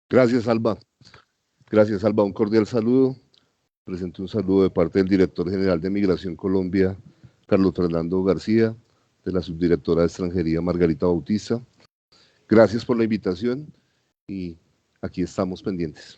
Gracias, Alba. Gracias, Alba. Un cordial saludo. Presento un saludo de parte del director general de Migración Colombia, Carlos Fernando García, de la subdirectora de Extranjería, Margarita Bautista. Gracias por la invitación y aquí estamos pendientes.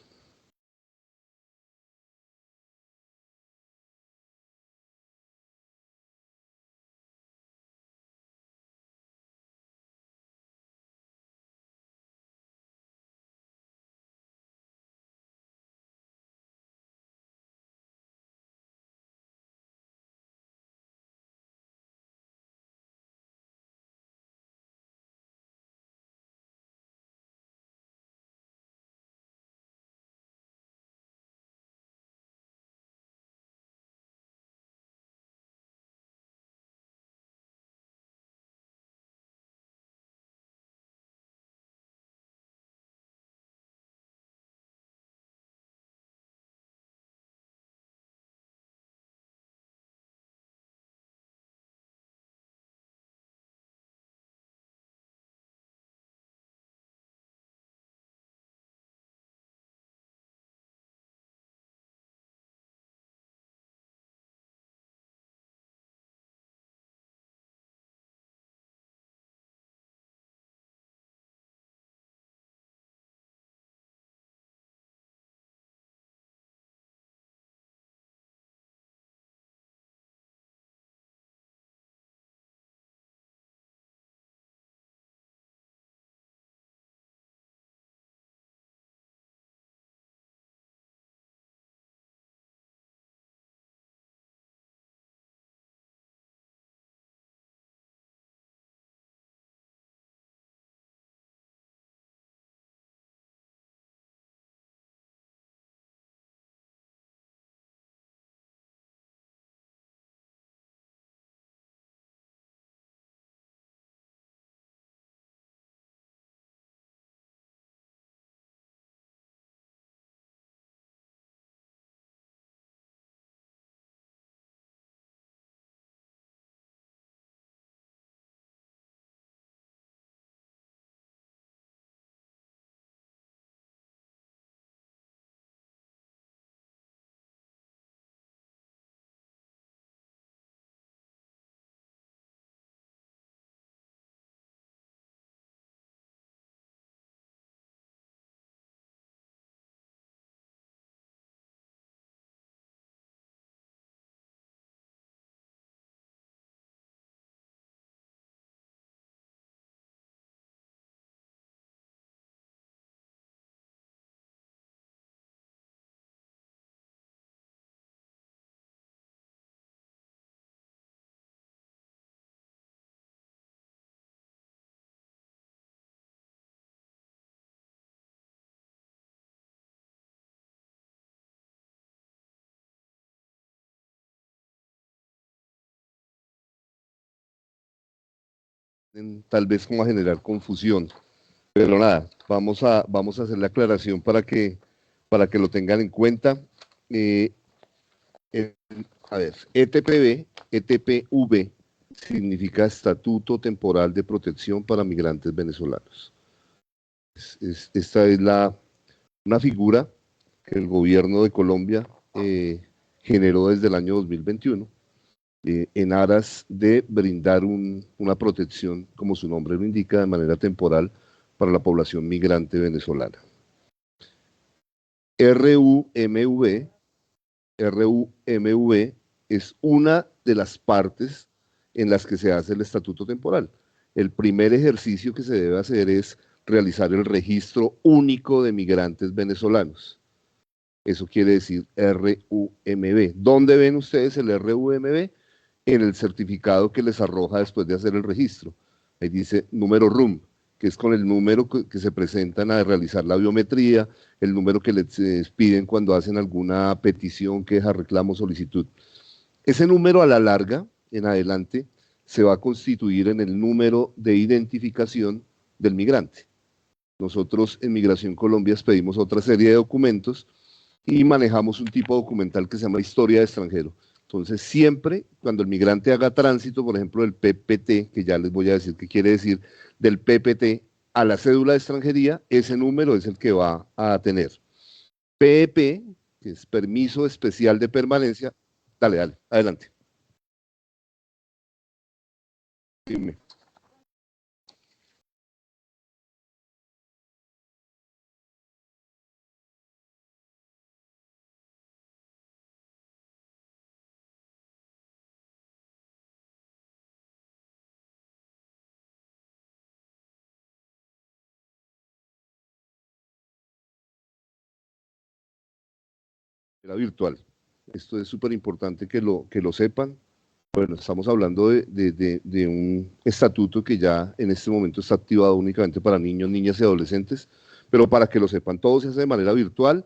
Tal vez como a generar confusión, pero nada, vamos a hacer la aclaración para que lo tengan en cuenta. Eh, eh, a ver, ETPV significa Estatuto Temporal de Protección para Migrantes Venezolanos. Esta es una figura que el gobierno de Colombia generó desde el año 2021 en aras de brindar una protección, como su nombre lo indica, de manera temporal para la población migrante venezolana. RUMV, RUMV es una de las partes en las que se hace el estatuto temporal. El primer ejercicio que se debe hacer es realizar el registro único de migrantes venezolanos. Eso quiere decir RUMV. ¿Dónde ven ustedes el RUMV? En el certificado que les arroja después de hacer el registro. Ahí dice número RUM, que es con el número que se presentan a realizar la biometría, el número que les piden cuando hacen alguna petición, queja, reclamo, solicitud. Ese número a la larga, en adelante, se va a constituir en el número de identificación del migrante. Nosotros en Migración Colombia pedimos otra serie de documentos y manejamos un tipo documental que se llama historia de extranjero. Entonces, siempre cuando el migrante haga tránsito, por ejemplo, del PPT, que ya les voy a decir qué quiere decir, del PPT a la cédula de extranjería, ese número es el que va a tener. PEP, que es permiso especial de permanencia. Dale, adelante. Dime. Era virtual. Esto es súper importante que lo sepan. Bueno, estamos hablando de un estatuto que ya en este momento está activado únicamente para niños, niñas y adolescentes, pero para que lo sepan, todo se hace de manera virtual.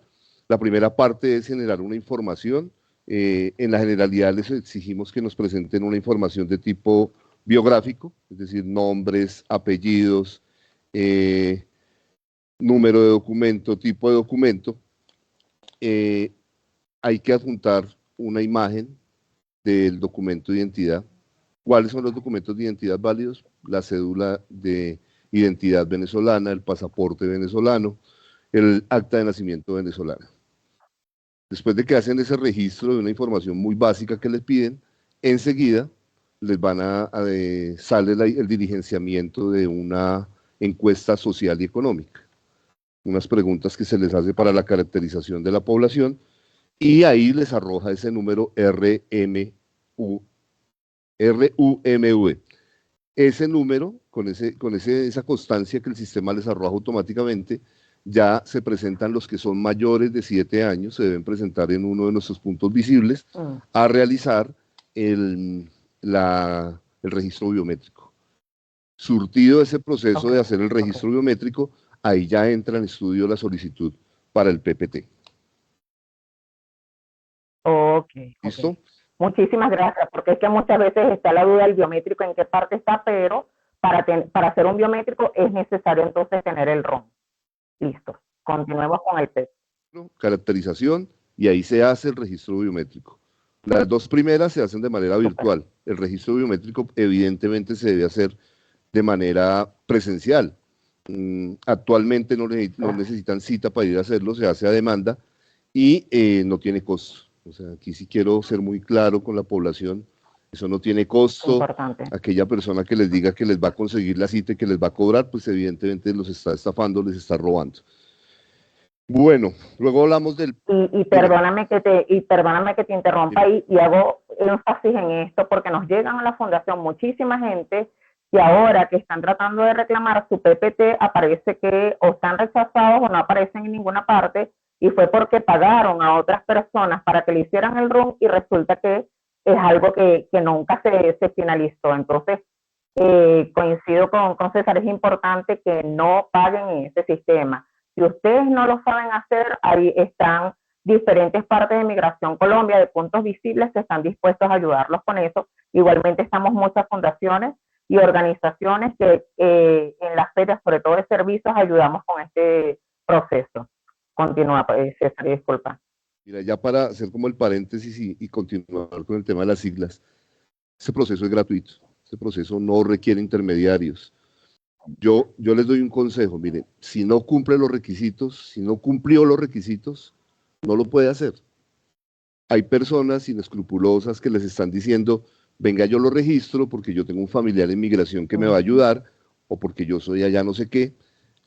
La primera parte es generar una información. En la generalidad les exigimos que nos presenten una información de tipo biográfico, es decir, nombres, apellidos, número de documento, tipo de documento. Hay que adjuntar una imagen del documento de identidad. ¿Cuáles son los documentos de identidad válidos? La cédula de identidad venezolana, el pasaporte venezolano, el acta de nacimiento venezolana. Después de que hacen ese registro de una información muy básica que les piden, enseguida les van sale el diligenciamiento de una encuesta social y económica, unas preguntas que se les hace para la caracterización de la población, y ahí les arroja ese número RUMV. Ese número, con esa constancia que el sistema les arroja automáticamente, ya se presentan los que son mayores de 7 años, se deben presentar en uno de nuestros puntos visibles a realizar el registro biométrico. Surtido ese proceso de hacer el registro biométrico, ahí ya entra en estudio la solicitud para el PPT. ¿Listo? Muchísimas gracias, porque es que muchas veces está la duda del biométrico en qué parte está, pero para hacer un biométrico es necesario entonces tener el ROM. Listo, continuemos con el PEP. Caracterización, y ahí se hace el registro biométrico. Las dos primeras se hacen de manera virtual. El registro biométrico evidentemente se debe hacer de manera presencial. Actualmente no necesitan cita para ir a hacerlo, se hace a demanda y no tiene costo. O sea, aquí sí quiero ser muy claro con la población, eso no tiene costo. Importante. Aquella persona que les diga que les va a conseguir la cita y que les va a cobrar, pues evidentemente los está estafando, les está robando. Bueno, luego hablamos del... Y perdóname que te interrumpa ahí y hago énfasis en esto porque nos llegan a la fundación muchísima gente y ahora que están tratando de reclamar su PPT aparece que o están rechazados o no aparecen en ninguna parte y fue porque pagaron a otras personas para que le hicieran el RUN y resulta que es algo que nunca se finalizó. Entonces, coincido con César, es importante que no paguen en ese sistema. Si ustedes no lo saben hacer, ahí están diferentes partes de Migración Colombia, de puntos visibles, que están dispuestos a ayudarlos con eso. Igualmente estamos muchas fundaciones y organizaciones que en las ferias, sobre todo de servicios, ayudamos con este proceso. Continúa, César, disculpa. Mira, ya para hacer como el paréntesis y continuar con el tema de las siglas, ese proceso es gratuito, ese proceso no requiere intermediarios. Yo les doy un consejo, miren, si no cumple los requisitos, si no cumplió los requisitos, no lo puede hacer. Hay personas inescrupulosas que les están diciendo, venga, yo lo registro porque yo tengo un familiar en migración que me va a ayudar, o porque yo soy allá no sé qué,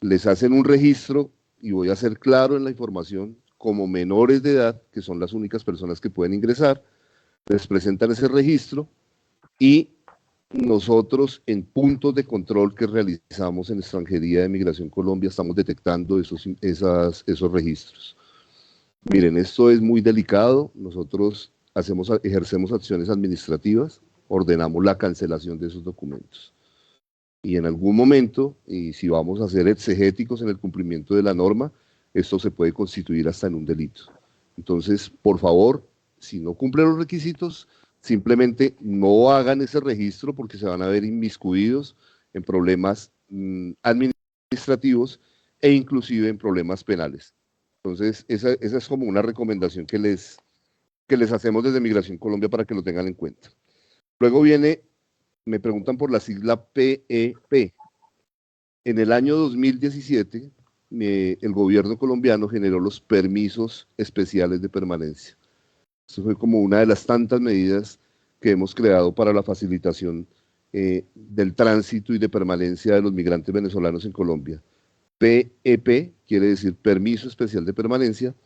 les hacen un registro, y voy a ser claro en la información, como menores de edad, que son las únicas personas que pueden ingresar, les presentan ese registro, y nosotros en puntos de control que realizamos en Extranjería de Migración Colombia estamos detectando esos registros. Miren, esto es muy delicado, nosotros ejercemos acciones administrativas, ordenamos la cancelación de esos documentos. Y en algún momento, y si vamos a ser exegéticos en el cumplimiento de la norma, esto se puede constituir hasta en un delito. Entonces, por favor, si no cumplen los requisitos, simplemente no hagan ese registro porque se van a ver inmiscuidos en problemas administrativos e inclusive en problemas penales. Entonces, esa es como una recomendación que les hacemos desde Migración Colombia para que lo tengan en cuenta. Luego viene, me preguntan por la sigla PEP. En el año 2017, el gobierno colombiano generó los permisos especiales de permanencia. Eso fue como una de las tantas medidas que hemos creado para la facilitación del tránsito y de permanencia de los migrantes venezolanos en Colombia. PEP quiere decir Permiso Especial de Permanencia.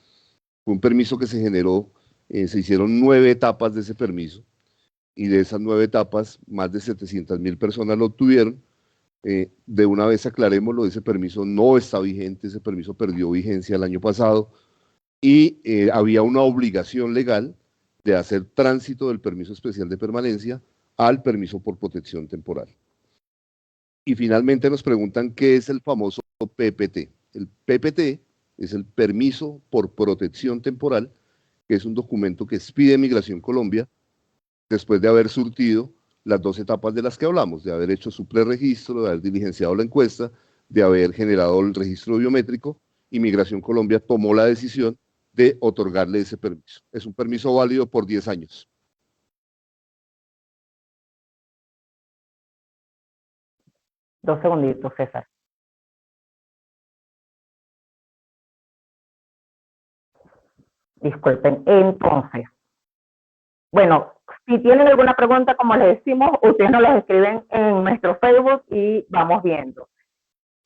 Fue un permiso que se generó, se hicieron 9 etapas de ese permiso, y de esas 9 etapas, más de 700.000 personas lo obtuvieron. De una vez aclarémoslo, ese permiso no está vigente, ese permiso perdió vigencia el año pasado, y había una obligación legal de hacer tránsito del permiso especial de permanencia al permiso por protección temporal. Y finalmente nos preguntan qué es el famoso PPT. El PPT es el permiso por protección temporal, que es un documento que expide Migración Colombia después de haber surtido las 2 etapas de las que hablamos, de haber hecho su preregistro, de haber diligenciado la encuesta, de haber generado el registro biométrico, y Migración Colombia tomó la decisión de otorgarle ese permiso. Es un permiso válido por 10 años. Dos segunditos, César. Disculpen. Entonces, bueno, si tienen alguna pregunta, como les decimos, ustedes nos las escriben en nuestro Facebook y vamos viendo.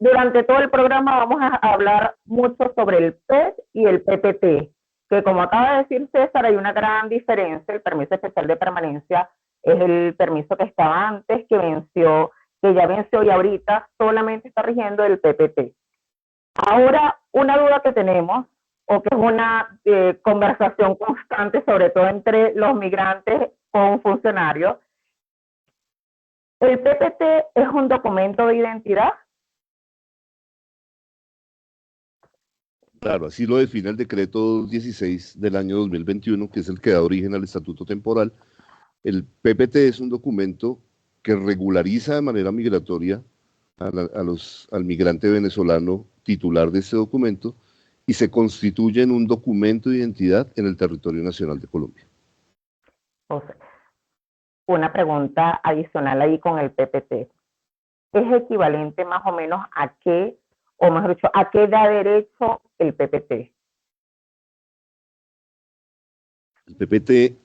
Durante todo el programa vamos a hablar mucho sobre el PET y el PPT, que como acaba de decir César, hay una gran diferencia. El permiso especial de permanencia es el permiso que estaba antes, que ya venció, y ahorita solamente está rigiendo el PPT. Ahora, una duda que tenemos, o que es una conversación constante, sobre todo entre los migrantes con funcionarios, ¿el PPT es un documento de identidad? Claro, así lo define el decreto 16 del año 2021, que es el que da origen al estatuto temporal. El PPT es un documento que regulariza de manera migratoria al migrante venezolano titular de ese documento, y se constituye en un documento de identidad en el territorio nacional de Colombia. O sea, una pregunta adicional ahí con el PPT. ¿Es equivalente más o menos a qué, o mejor dicho, a qué da derecho el PPT? El PPT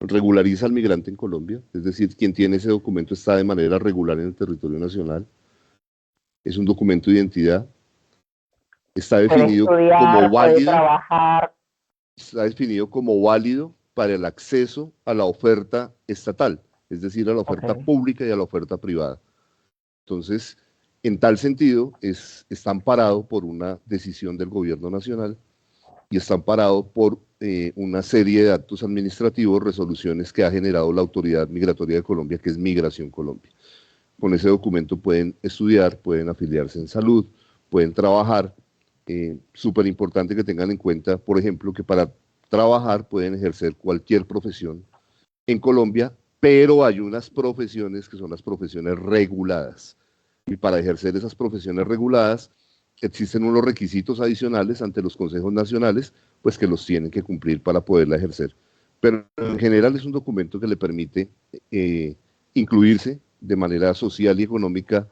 regulariza al migrante en Colombia, es decir, quien tiene ese documento está de manera regular en el territorio nacional. Es un documento de identidad. Está definido como válido. Trabajar. Está definido como válido para el acceso a la oferta estatal, es decir, a la oferta pública y a la oferta privada. Entonces, en tal sentido, está amparado por una decisión del gobierno nacional, y está amparado por una serie de actos administrativos, resoluciones que ha generado la Autoridad Migratoria de Colombia, que es Migración Colombia. Con ese documento pueden estudiar, pueden afiliarse en salud, pueden trabajar. Súper importante que tengan en cuenta, por ejemplo, que para trabajar pueden ejercer cualquier profesión en Colombia, pero hay unas profesiones que son las profesiones reguladas. Y para ejercer esas profesiones reguladas existen unos requisitos adicionales ante los consejos nacionales, pues que los tienen que cumplir para poderla ejercer. Pero en general es un documento que le permite incluirse de manera social y económica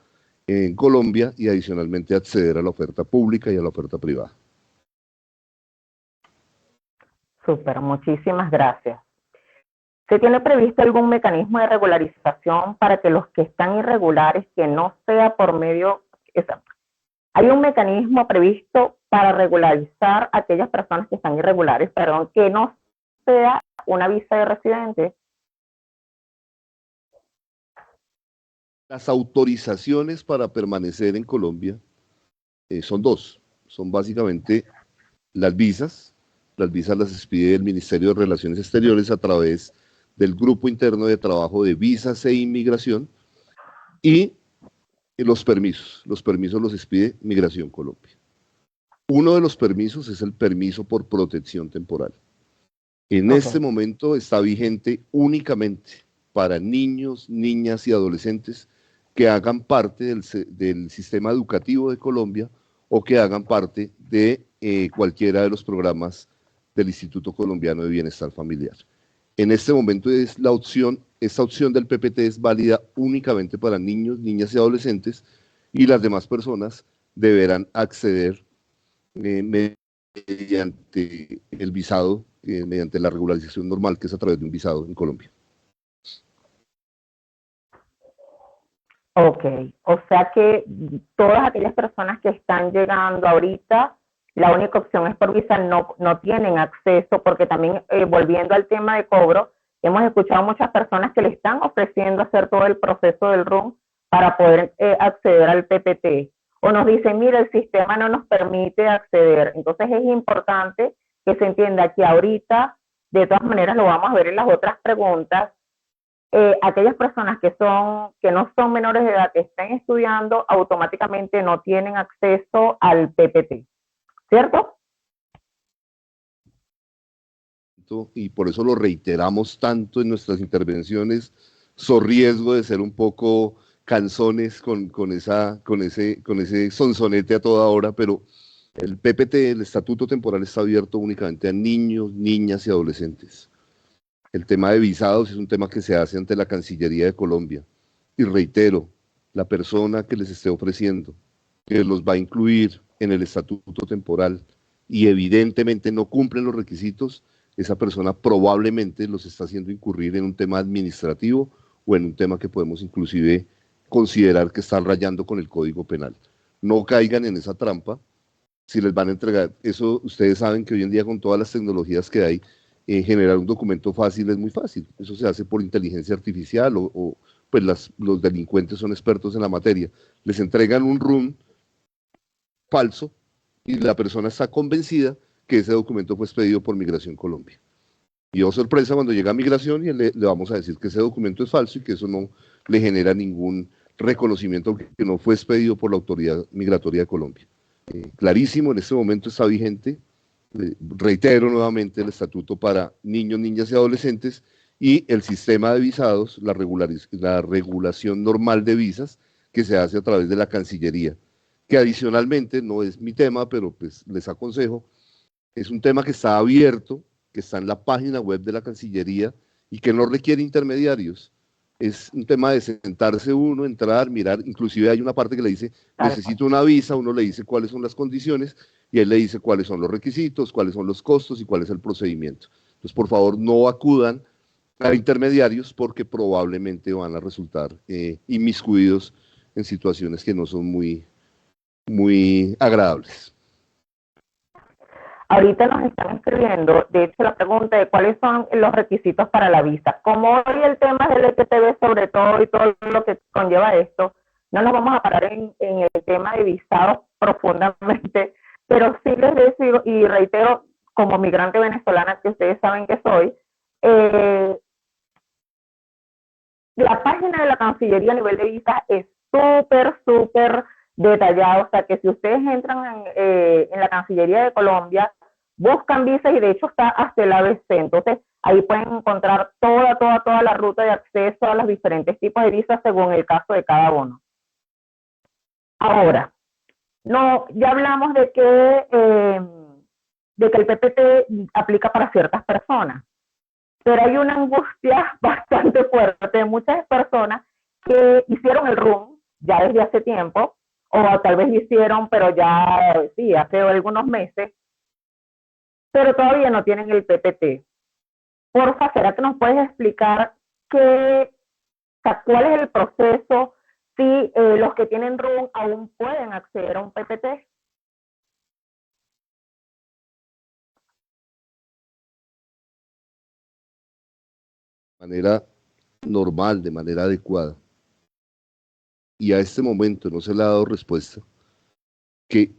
en Colombia, y adicionalmente acceder a la oferta pública y a la oferta privada. Súper, muchísimas gracias. ¿Se tiene previsto algún mecanismo de regularización para que los que están irregulares, que no sea por medio... ¿Hay un mecanismo previsto para regularizar a aquellas personas que están irregulares, que no sea una visa de residente? Las autorizaciones para permanecer en Colombia son 2. Son básicamente las visas. Las visas las expide el Ministerio de Relaciones Exteriores a través del Grupo Interno de Trabajo de Visas e Inmigración, y los permisos. Los permisos los expide Migración Colombia. Uno de los permisos es el permiso por protección temporal. En este momento está vigente únicamente para niños, niñas y adolescentes que hagan parte del sistema educativo de Colombia, o que hagan parte de cualquiera de los programas del Instituto Colombiano de Bienestar Familiar. En este momento esta opción del PPT es válida únicamente para niños, niñas y adolescentes y las demás personas deberán acceder mediante el visado, mediante la regularización normal, que es a través de un visado en Colombia. Ok, o sea que todas aquellas personas que están llegando ahorita, la única opción es por visa, no tienen acceso, porque también volviendo al tema de cobro, hemos escuchado muchas personas que le están ofreciendo hacer todo el proceso del RUN para poder acceder al PPT. O nos dicen, mira, el sistema no nos permite acceder. Entonces es importante que se entienda que ahorita, de todas maneras lo vamos a ver en las otras preguntas, aquellas personas que no son menores de edad, que estén estudiando, automáticamente no tienen acceso al PPT, ¿cierto? Y por eso lo reiteramos tanto en nuestras intervenciones, riesgo de ser un poco canzones con ese sonsonete a toda hora, pero el PPT, el Estatuto Temporal, está abierto únicamente a niños, niñas y adolescentes. El tema de visados es un tema que se hace ante la Cancillería de Colombia. Y reitero, la persona que les esté ofreciendo, que los va a incluir en el Estatuto Temporal y evidentemente no cumplen los requisitos, esa persona probablemente los está haciendo incurrir en un tema administrativo o en un tema que podemos inclusive considerar que están rayando con el Código Penal. No caigan en esa trampa. Si les van a entregar, eso ustedes saben que hoy en día con todas las tecnologías que hay, generar un documento fácil es muy fácil. Eso se hace por inteligencia artificial pues los delincuentes son expertos en la materia. Les entregan un RUN falso y la persona está convencida que ese documento fue expedido por Migración Colombia. Y oh sorpresa cuando llega a Migración y le vamos a decir que ese documento es falso y que eso no le genera ningún reconocimiento, que no fue expedido por la Autoridad Migratoria de Colombia. Clarísimo, en este momento está vigente, reitero nuevamente, el estatuto para niños, niñas y adolescentes y el sistema de visados, la regulación normal de visas que se hace a través de la Cancillería, que adicionalmente, no es mi tema, pero pues les aconsejo, es un tema que está abierto, que está en la página web de la Cancillería y que no requiere intermediarios. Es un tema de sentarse uno, entrar, mirar, inclusive hay una parte que le dice, necesito una visa, uno le dice cuáles son las condiciones y él le dice cuáles son los requisitos, cuáles son los costos y cuál es el procedimiento. Entonces, por favor, no acudan a intermediarios porque probablemente van a resultar inmiscuidos en situaciones que no son muy agradables. Ahorita nos están escribiendo, de hecho, la pregunta de cuáles son los requisitos para la visa. Como hoy el tema del LGTB sobre todo y todo lo que conlleva esto, no nos vamos a parar en el tema de visados profundamente, pero sí les decía y reitero, como migrante venezolana, que ustedes saben que soy, la página de la Cancillería a nivel de visas es súper detallada, o sea que si ustedes entran en la Cancillería de Colombia, buscan visas y de hecho está hasta el ABC, entonces ahí pueden encontrar toda la ruta de acceso a los diferentes tipos de visas según el caso de cada uno. Ahora, no, ya hablamos de que el PPT aplica para ciertas personas, pero hay una angustia bastante fuerte de muchas personas que hicieron el RUN ya desde hace tiempo, o tal vez lo hicieron, pero ya sí, hace algunos meses, pero todavía no tienen el PPT. Porfa, ¿será que nos puedes explicar cuál es el proceso si los que tienen RUN aún pueden acceder a un PPT? De manera normal, de manera adecuada. Y a este momento no se le ha dado respuesta, que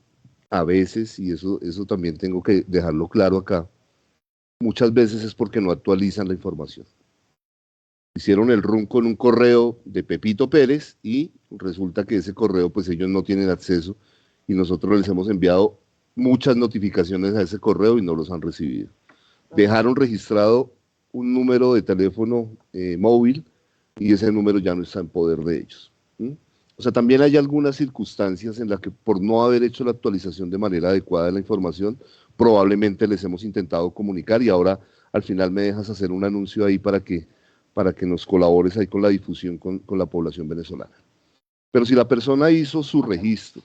a veces, y eso también tengo que dejarlo claro acá, muchas veces es porque no actualizan la información. Hicieron el RUN con un correo de Pepito Pérez y resulta que ese correo pues ellos no tienen acceso y nosotros les hemos enviado muchas notificaciones a ese correo y no los han recibido. Dejaron registrado un número de teléfono móvil y ese número ya no está en poder de ellos. O sea, también hay algunas circunstancias en las que por no haber hecho la actualización de manera adecuada de la información, probablemente les hemos intentado comunicar y ahora al final me dejas hacer un anuncio ahí para que nos colabores ahí con la difusión con la población venezolana. Pero si la persona hizo su registro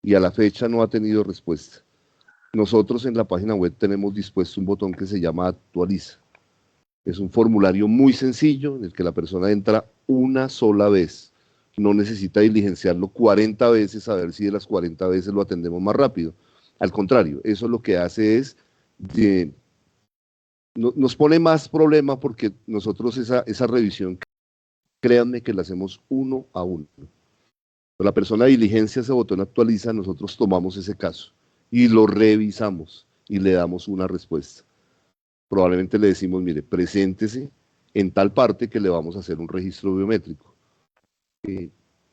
y a la fecha no ha tenido respuesta, nosotros en la página web tenemos dispuesto un botón que se llama Actualiza. Es un formulario muy sencillo en el que la persona entra una sola vez. No necesita diligenciarlo 40 veces a ver si de las 40 veces lo atendemos más rápido. Al contrario, eso lo que hace es nos pone más problema porque nosotros esa revisión, créanme que la hacemos uno a uno. La persona diligencia ese botón actualiza, nosotros tomamos ese caso y lo revisamos y le damos una respuesta. Probablemente le decimos, mire, preséntese en tal parte que le vamos a hacer un registro biométrico.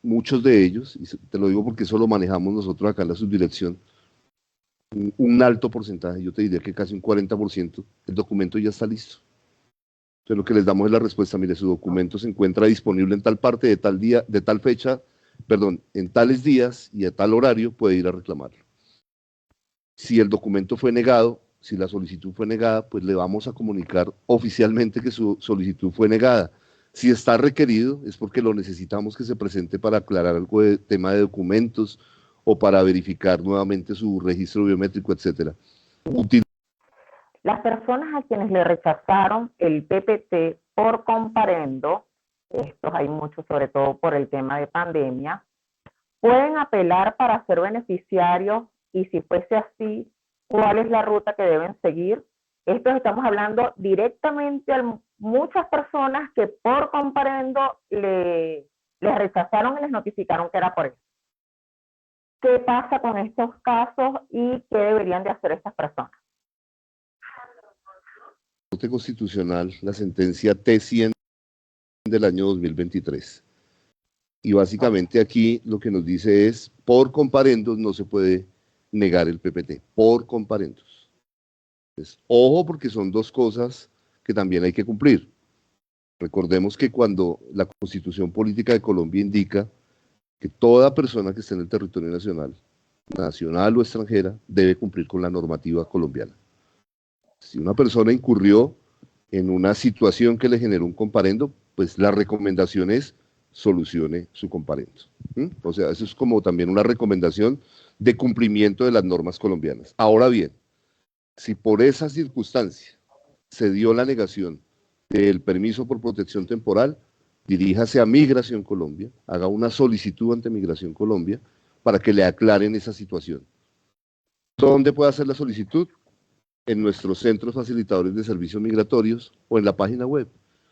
Muchos de ellos, y te lo digo porque eso lo manejamos nosotros acá en la subdirección, un alto porcentaje, yo te diría que casi un 40%, el documento ya está listo. Entonces lo que les damos es la respuesta, mire, su documento se encuentra disponible en tal parte, de tal día, de tal fecha, perdón, en tales días y a tal horario puede ir a reclamarlo. Si el documento fue negado, si la solicitud fue negada, pues le vamos a comunicar oficialmente que su solicitud fue negada. Si está requerido, es porque lo necesitamos que se presente para aclarar algo de tema de documentos o para verificar nuevamente su registro biométrico, etcétera. Las personas a quienes le rechazaron el PPT por comparendo, estos hay muchos sobre todo por el tema de pandemia, pueden apelar para ser beneficiarios y si fuese así, ¿cuál es la ruta que deben seguir? Esto estamos hablando directamente a muchas personas que por comparendo les rechazaron y les notificaron que era por eso. ¿Qué pasa con estos casos y qué deberían de hacer estas personas? La Corte Constitucional, la sentencia T100 del año 2023. Y básicamente aquí lo que nos dice es, por comparendos no se puede negar el PPT, por comparendos. Entonces, ojo porque son dos cosas que también hay que cumplir. Recordemos que cuando la Constitución Política de Colombia indica que toda persona que esté en el territorio nacional, nacional o extranjera, debe cumplir con la normativa colombiana. Si una persona incurrió en una situación que le generó un comparendo, pues la recomendación es solucione su comparendo. O sea, eso es como también una recomendación de cumplimiento de las normas colombianas. Ahora bien, si por esa circunstancia se dio la negación del permiso por protección temporal, diríjase a Migración Colombia, haga una solicitud ante Migración Colombia para que le aclaren esa situación. ¿Dónde puede hacer la solicitud? En nuestros centros facilitadores de servicios migratorios o en la página web.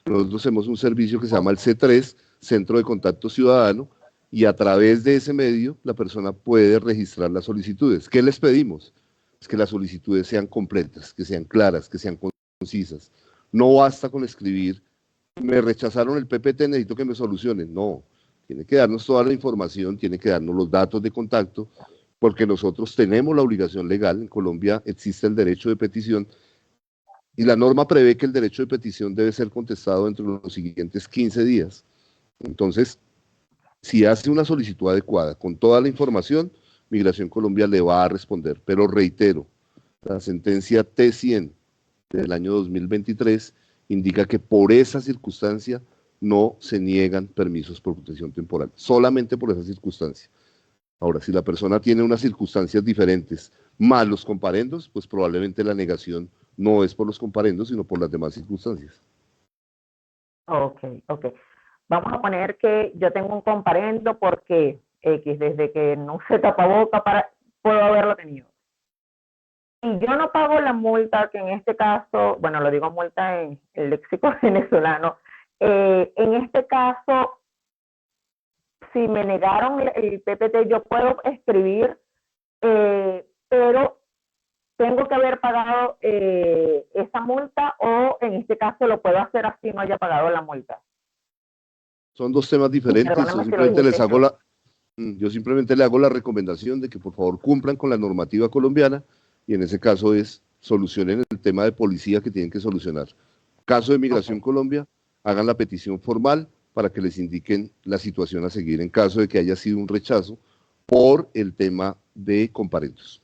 Nosotros hacemos un servicio que se llama el C3, Centro de Contacto Ciudadano, y a través de ese medio la persona puede registrar las solicitudes. ¿Qué les pedimos? Es que las solicitudes sean completas, que sean claras, que sean concisas. No basta con escribir, me rechazaron el PPT, necesito que me solucionen. No, tiene que darnos toda la información, tiene que darnos los datos de contacto, porque nosotros tenemos la obligación legal, en Colombia existe el derecho de petición, y la norma prevé que el derecho de petición debe ser contestado dentro de los siguientes 15 días. Entonces, si hace una solicitud adecuada, con toda la información, Migración Colombia le va a responder. Pero reitero, la sentencia T100 del año 2023 indica que por esa circunstancia no se niegan permisos por protección temporal, solamente por esa circunstancia. Ahora, si la persona tiene unas circunstancias diferentes, más los comparendos, pues probablemente la negación no es por los comparendos, sino por las demás circunstancias. Ok. Vamos a poner que yo tengo un comparendo porque X, desde que no se tapaboca puedo haberlo tenido. Y yo no pago la multa, que en este caso, bueno, lo digo multa en el léxico venezolano, en este caso, si me negaron el PPT, yo puedo escribir, pero tengo que haber pagado esa multa o en este caso lo puedo hacer así no haya pagado la multa. Son dos temas diferentes. Yo simplemente le hago la recomendación de que por favor cumplan con la normativa colombiana y en ese caso es solucionen el tema de policía que tienen que solucionar. Caso de Migración Colombia, hagan la petición formal para que les indiquen la situación a seguir en caso de que haya sido un rechazo por el tema de comparendos.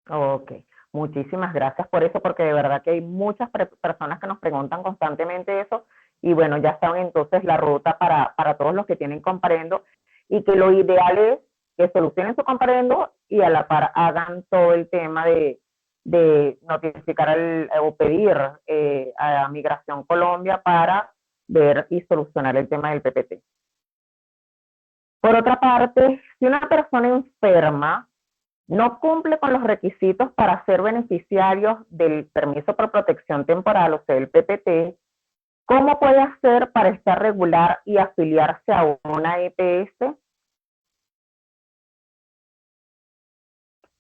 Ok, muchísimas gracias por eso, porque de verdad que hay muchas personas que nos preguntan constantemente eso y bueno, ya saben entonces la ruta para todos los que tienen comparendo, y que lo ideal es que solucionen su comparendo y a la par hagan todo el tema de notificar o pedir a Migración Colombia para ver y solucionar el tema del PPT. Por otra parte, si una persona enferma no cumple con los requisitos para ser beneficiarios del permiso por protección temporal, o sea, el PPT, ¿cómo puede hacer para estar regular y afiliarse a una EPS?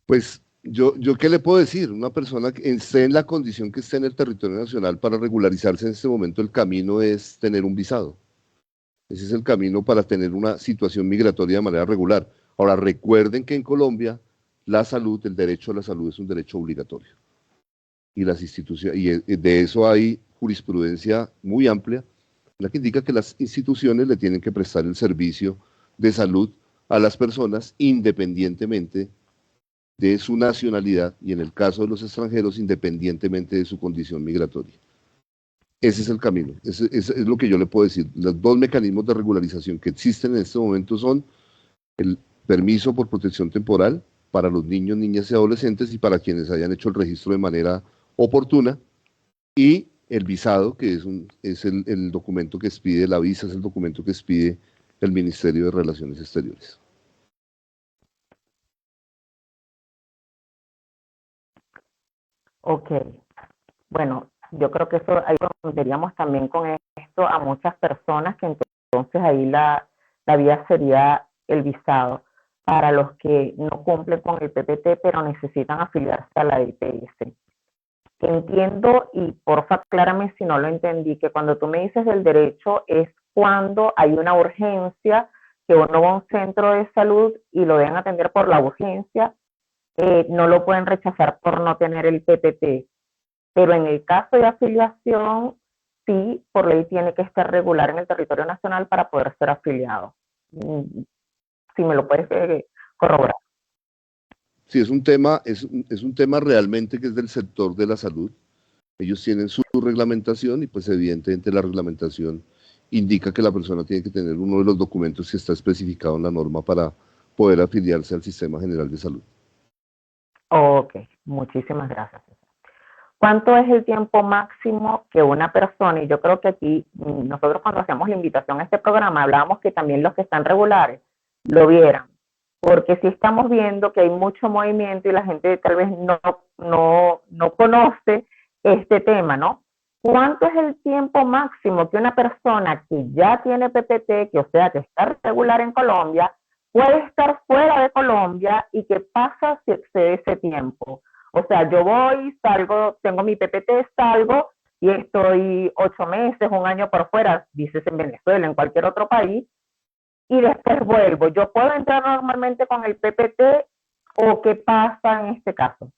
Pues yo qué le puedo decir, una persona que esté en la condición que esté en el territorio nacional para regularizarse en este momento, el camino es tener un visado. Ese es el camino para tener una situación migratoria de manera regular. Ahora, recuerden que en Colombia la salud, el derecho a la salud es un derecho obligatorio. Y las instituciones, y de eso hay jurisprudencia muy amplia, la que indica que las instituciones le tienen que prestar el servicio de salud a las personas independientemente de su nacionalidad y en el caso de los extranjeros, independientemente de su condición migratoria. Ese es el camino, es lo que yo le puedo decir. Los dos mecanismos de regularización que existen en este momento son el permiso por protección temporal para los niños, niñas y adolescentes y para quienes hayan hecho el registro de manera oportuna, y el visado, que es el documento que expide, la visa es el documento que expide el Ministerio de Relaciones Exteriores. Ok, bueno, yo creo que eso ahí responderíamos también con esto a muchas personas, que entonces ahí la vía sería el visado para los que no cumplen con el PPT pero necesitan afiliarse a la EPS. Entiendo, y porfa aclárame si no lo entendí, que cuando tú me dices del derecho es cuando hay una urgencia, que uno va a un centro de salud y lo deben atender por la urgencia, no lo pueden rechazar por no tener el PPT. Pero en el caso de afiliación, sí, por ley tiene que estar regular en el territorio nacional para poder ser afiliado. Si me lo puedes corroborar. Sí, es un tema realmente que es del sector de la salud. Ellos tienen su reglamentación y pues evidentemente la reglamentación indica que la persona tiene que tener uno de los documentos que está especificado en la norma para poder afiliarse al Sistema General de Salud. Ok, muchísimas gracias. ¿Cuánto es el tiempo máximo que una persona, y yo creo que aquí nosotros cuando hacemos la invitación a este programa hablábamos que también los que están regulares lo vieran, porque si estamos viendo que hay mucho movimiento y la gente tal vez no conoce este tema, ¿no? ¿Cuánto es el tiempo máximo que una persona que ya tiene PPT, que o sea que está regular en Colombia, puede estar fuera de Colombia, y qué pasa si excede ese tiempo? O sea, yo voy, salgo, tengo mi PPT, salgo y estoy 8 meses, un año por fuera, dices en Venezuela, en cualquier otro país, y después vuelvo. ¿Yo puedo entrar normalmente con el PPT o qué pasa en este caso?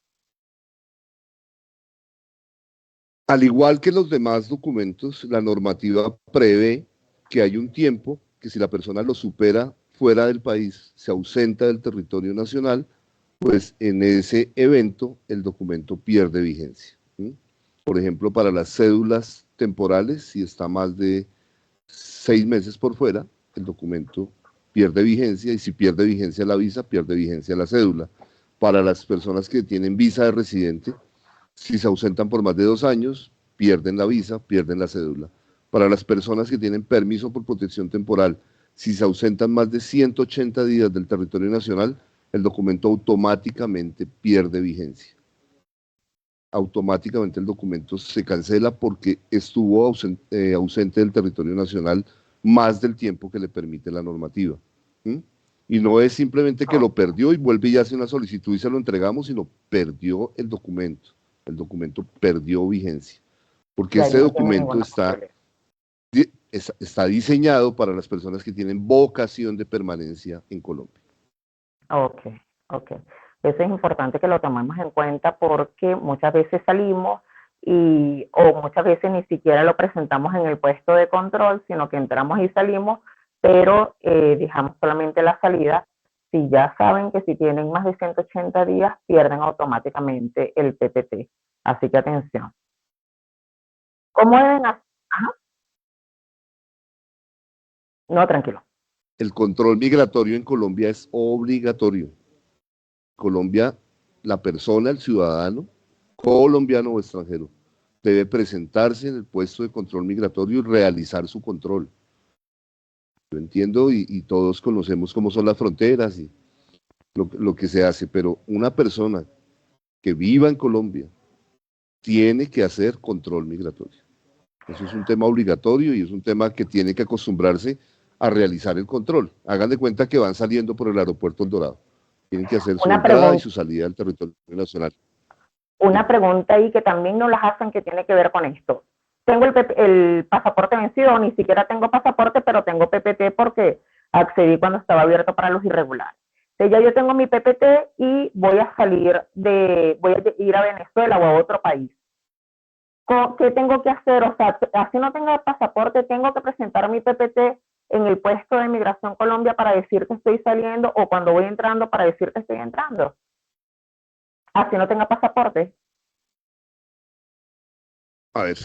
Al igual que los demás documentos, la normativa prevé que hay un tiempo que si la persona lo supera fuera del país, se ausenta del territorio nacional, pues en ese evento el documento pierde vigencia. ¿Sí? Por ejemplo, para las cédulas temporales, si está más de 6 meses por fuera, el documento pierde vigencia, y si pierde vigencia la visa, pierde vigencia la cédula. Para las personas que tienen visa de residente, si se ausentan por más de 2 años, pierden la visa, pierden la cédula. Para las personas que tienen permiso por protección temporal, si se ausentan más de 180 días del territorio nacional, el documento automáticamente pierde vigencia. Automáticamente el documento se cancela porque estuvo ausente del territorio nacional más del tiempo que le permite la normativa. ¿Mm? Y no es simplemente que lo perdió y vuelve y hace una solicitud y se lo entregamos, sino perdió el documento. El documento perdió vigencia, porque este documento está diseñado para las personas que tienen vocación de permanencia en Colombia. Ok, ok. Eso es importante que lo tomemos en cuenta, porque muchas veces salimos o muchas veces ni siquiera lo presentamos en el puesto de control, sino que entramos y salimos, pero dejamos solamente la salida. Si ya saben que si tienen más de 180 días, pierden automáticamente el PPT. Así que atención. ¿Cómo deben hacer? No, tranquilo. El control migratorio en Colombia es obligatorio. Colombia, la persona, el ciudadano, colombiano o extranjero, debe presentarse en el puesto de control migratorio y realizar su control. Yo entiendo y todos conocemos cómo son las fronteras y lo que se hace, pero una persona que viva en Colombia tiene que hacer control migratorio. Eso es un tema obligatorio y es un tema que tiene que acostumbrarse a realizar el control. Hagan de cuenta que van saliendo por el aeropuerto El Dorado. Tienen que hacer su Una entrada y pregunta, su salida al territorio nacional. una pregunta ahí que también no las hacen que tiene que ver con esto. Tengo el pasaporte vencido, ni siquiera tengo pasaporte, pero tengo PPT porque accedí cuando estaba abierto para los irregulares. Entonces ya yo tengo mi PPT y voy a voy a ir a Venezuela o a otro país. ¿Qué tengo que hacer? O sea, así no tenga pasaporte, tengo que presentar mi PPT en el puesto de Migración Colombia para decir que estoy saliendo o cuando voy entrando para decir que estoy entrando. Así no tenga pasaporte. A ver,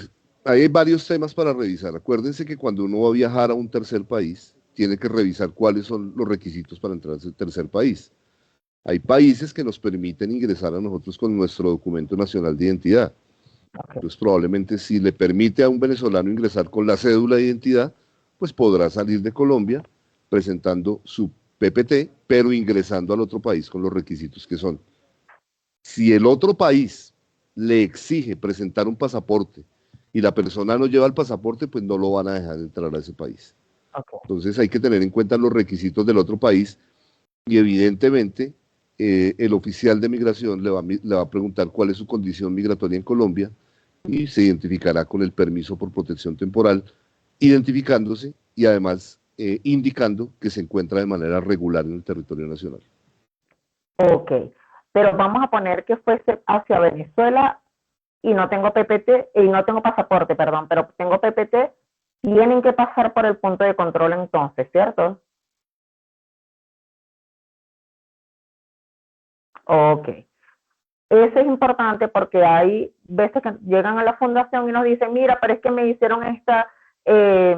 hay varios temas para revisar. Acuérdense que cuando uno va a viajar a un tercer país, tiene que revisar cuáles son los requisitos para entrar a ese tercer país. Hay países que nos permiten ingresar a nosotros con nuestro documento nacional de identidad. Entonces, probablemente si le permite a un venezolano ingresar con la cédula de identidad, pues podrá salir de Colombia presentando su PPT, pero ingresando al otro país con los requisitos que son. Si el otro país le exige presentar un pasaporte y la persona no lleva el pasaporte, pues no lo van a dejar entrar a ese país. Okay. Entonces hay que tener en cuenta los requisitos del otro país y evidentemente el oficial de migración le va a preguntar cuál es su condición migratoria en Colombia y se identificará con el permiso por protección temporal, identificándose y además indicando que se encuentra de manera regular en el territorio nacional. Ok, pero vamos a poner que fuese hacia Venezuela y no tengo PPT, y no tengo pasaporte, perdón, pero tengo PPT, tienen que pasar por el punto de control entonces, ¿cierto? Ok. Eso es importante porque hay veces que llegan a la fundación y nos dicen, mira, pero es que me hicieron eh,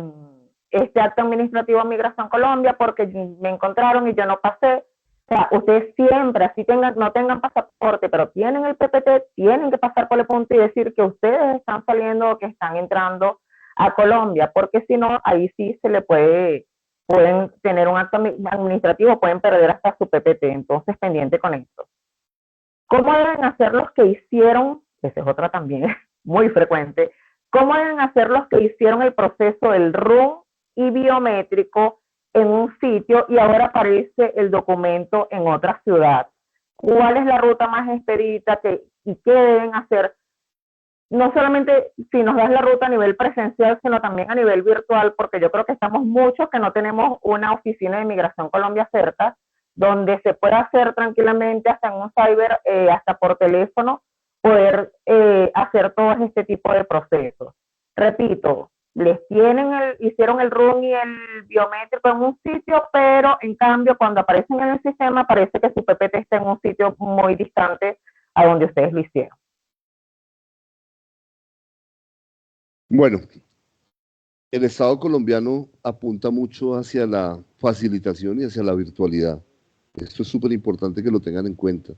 este acto administrativo de Migración Colombia porque me encontraron y yo no pasé. O sea, ustedes siempre, así no tengan pasaporte, pero tienen el PPT, tienen que pasar por el punto y decir que ustedes están saliendo o que están entrando a Colombia, porque si no, ahí sí pueden tener un acto administrativo, pueden perder hasta su PPT. Entonces, pendiente con esto. ¿Cómo deben hacer los que hicieron, esa es otra también muy frecuente, cómo deben hacer los que hicieron el proceso del RUN y biométrico en un sitio y ahora aparece el documento en otra ciudad? ¿Cuál es la ruta más expedita y qué deben hacer? No solamente si nos das la ruta a nivel presencial, sino también a nivel virtual, porque yo creo que estamos muchos que no tenemos una oficina de Migración Colombia cerca, donde se pueda hacer tranquilamente hasta en un cyber, hasta por teléfono, poder hacer todo este tipo de procesos. Repito, hicieron el RUN y el biométrico en un sitio, pero en cambio cuando aparecen en el sistema parece que su PPT está en un sitio muy distante a donde ustedes lo hicieron. Bueno, el Estado colombiano apunta mucho hacia la facilitación y hacia la virtualidad. Esto es súper importante que lo tengan en cuenta.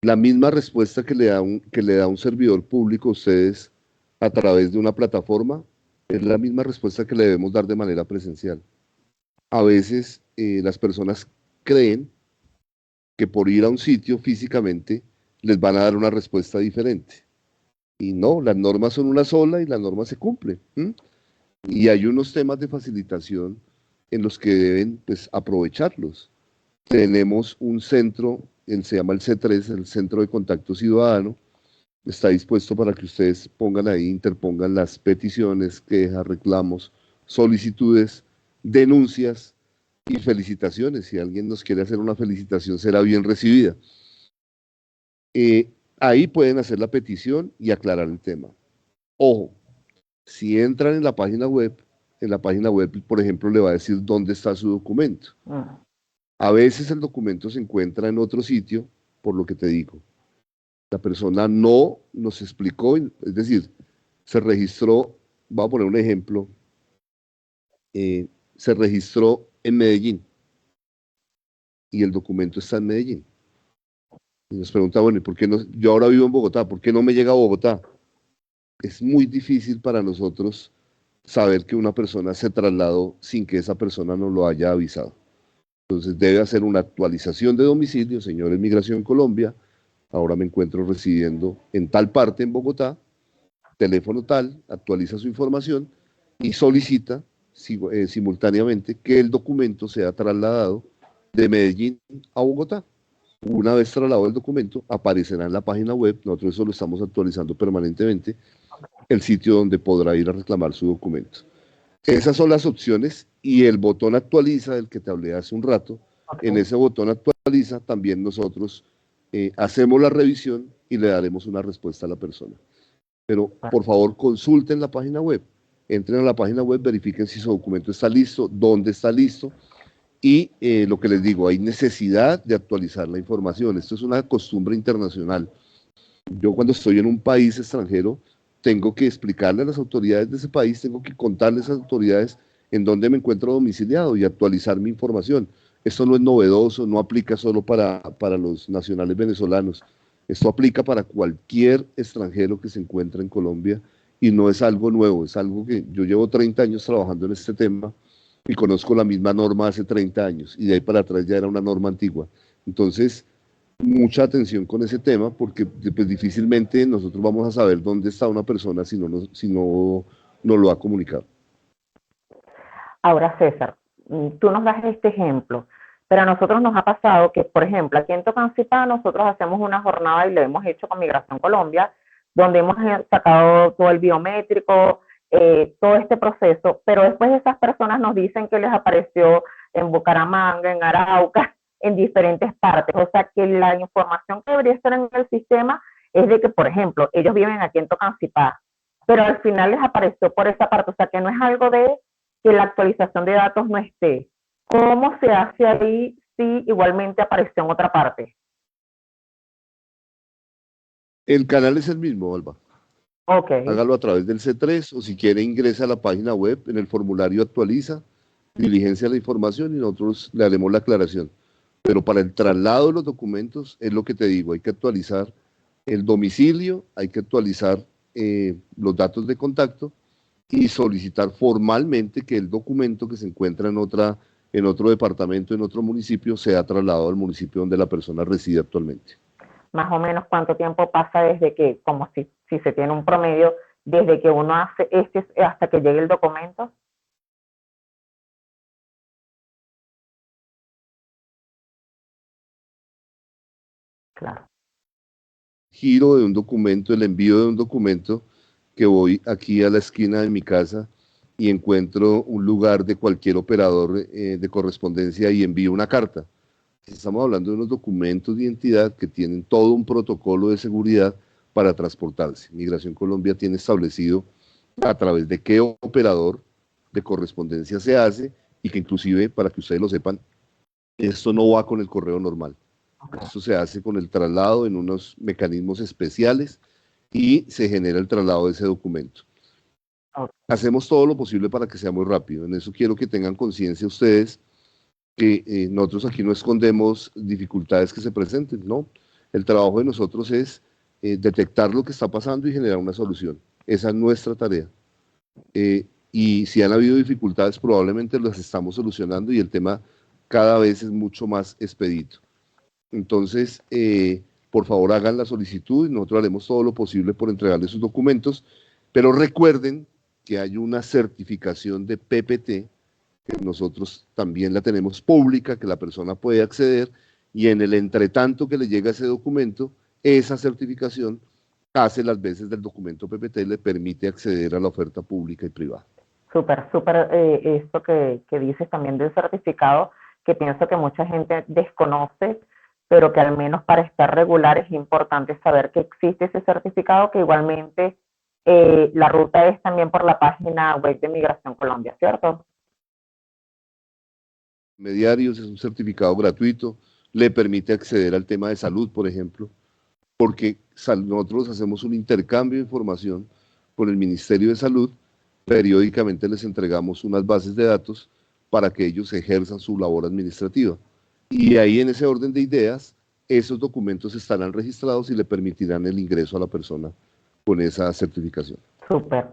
La misma respuesta que le da un servidor público a ustedes a través de una plataforma es la misma respuesta que le debemos dar de manera presencial. A veces las personas creen que por ir a un sitio físicamente les van a dar una respuesta diferente. Y no, las normas son una sola y las normas se cumplen. ¿Mm? Y hay unos temas de facilitación en los que deben pues, aprovecharlos. Tenemos un centro, se llama el C3, el Centro de Contacto Ciudadano. Está dispuesto para que ustedes pongan ahí, interpongan las peticiones, quejas, reclamos, solicitudes, denuncias y felicitaciones. Si alguien nos quiere hacer una felicitación, será bien recibida. Ahí pueden hacer la petición y aclarar el tema. Ojo, si entran en la página web, por ejemplo, le va a decir dónde está su documento. A veces el documento se encuentra en otro sitio, por lo que te digo. La persona no nos explicó, es decir, se registró, voy a poner un ejemplo, se registró en Medellín y el documento está en Medellín. Y nos pregunta, bueno, ¿y por qué no? Yo ahora vivo en Bogotá, ¿por qué no me llega a Bogotá? Es muy difícil para nosotros saber que una persona se trasladó sin que esa persona nos lo haya avisado. Entonces debe hacer una actualización de domicilio, señores Migración Colombia, ahora me encuentro residiendo en tal parte en Bogotá, teléfono tal, actualiza su información y solicita simultáneamente que el documento sea trasladado de Medellín a Bogotá. Una vez trasladado el documento, aparecerá en la página web, nosotros eso lo estamos actualizando permanentemente, el sitio donde podrá ir a reclamar su documento. Esas son las opciones y el botón actualiza, del que te hablé hace un rato, en ese botón actualiza también nosotros hacemos la revisión y le daremos una respuesta a la persona. Pero por favor consulten la página web, entren a la página web, verifiquen si su documento está listo, dónde está listo y lo que les digo, hay necesidad de actualizar la información. Esto es una costumbre internacional. Yo cuando estoy en un país extranjero tengo que explicarle a las autoridades de ese país, tengo que contarles a las autoridades en dónde me encuentro domiciliado y actualizar mi información. Esto no es novedoso, no aplica solo para los nacionales venezolanos. Esto aplica para cualquier extranjero que se encuentre en Colombia y no es algo nuevo, es algo que yo llevo 30 años trabajando en este tema y conozco la misma norma hace 30 años y de ahí para atrás ya era una norma antigua. Entonces, mucha atención con ese tema porque pues, difícilmente nosotros vamos a saber dónde está una persona si no nos lo ha comunicado. Ahora, César, tú nos das este ejemplo, pero a nosotros nos ha pasado que, por ejemplo, aquí en Tocancipá nosotros hacemos una jornada y lo hemos hecho con Migración Colombia, donde hemos sacado todo el biométrico, todo este proceso, pero después esas personas nos dicen que les apareció en Bucaramanga, en Arauca, en diferentes partes. O sea que la información que debería estar en el sistema es de que, por ejemplo, ellos viven aquí en Tocancipá, pero al final les apareció por esa parte. O sea que no es algo de que la actualización de datos no esté. ¿Cómo se hace ahí si igualmente apareció en otra parte? El canal es el mismo, Alba. Okay. Hágalo a través del C3 o si quiere ingresa a la página web, en el formulario actualiza, diligencia la información y nosotros le haremos la aclaración. Pero para el traslado de los documentos es lo que te digo, hay que actualizar el domicilio, hay que actualizar los datos de contacto y solicitar formalmente que el documento que se encuentra en otro departamento, en otro municipio, sea trasladado al municipio donde la persona reside actualmente. Más o menos cuánto tiempo pasa desde que, como si se tiene un promedio, desde que uno hace hasta que llegue el documento. Claro. Giro de un documento, el envío de un documento, que voy aquí a la esquina de mi casa y encuentro un lugar de cualquier operador de correspondencia y envío una carta. Estamos hablando de unos documentos de identidad que tienen todo un protocolo de seguridad para transportarse. Migración Colombia tiene establecido a través de qué operador de correspondencia se hace y que inclusive, para que ustedes lo sepan, esto no va con el correo normal. Esto se hace con el traslado en unos mecanismos especiales y se genera el traslado de ese documento. Hacemos todo lo posible para que sea muy rápido. En eso quiero que tengan conciencia ustedes que nosotros aquí no escondemos dificultades que se presenten, ¿no? El trabajo de nosotros es detectar lo que está pasando y generar una solución. Esa es nuestra tarea. Y si han habido dificultades, probablemente las estamos solucionando y el tema cada vez es mucho más expedito. Entonces, por favor hagan la solicitud y nosotros haremos todo lo posible por entregarles sus documentos, pero recuerden que hay una certificación de PPT, que nosotros también la tenemos pública, que la persona puede acceder, y en el entretanto que le llega ese documento, esa certificación hace las veces del documento PPT y le permite acceder a la oferta pública y privada. Súper esto que dices también del certificado, que pienso que mucha gente desconoce, pero que al menos para estar regular es importante saber que existe ese certificado, que igualmente la ruta es también por la página web de Migración Colombia, ¿cierto? Mediarios es un certificado gratuito, le permite acceder al tema de salud, por ejemplo, porque nosotros hacemos un intercambio de información con el Ministerio de Salud, periódicamente les entregamos unas bases de datos para que ellos ejerzan su labor administrativa. Y ahí en ese orden de ideas, esos documentos estarán registrados y le permitirán el ingreso a la persona con esa certificación. Súper.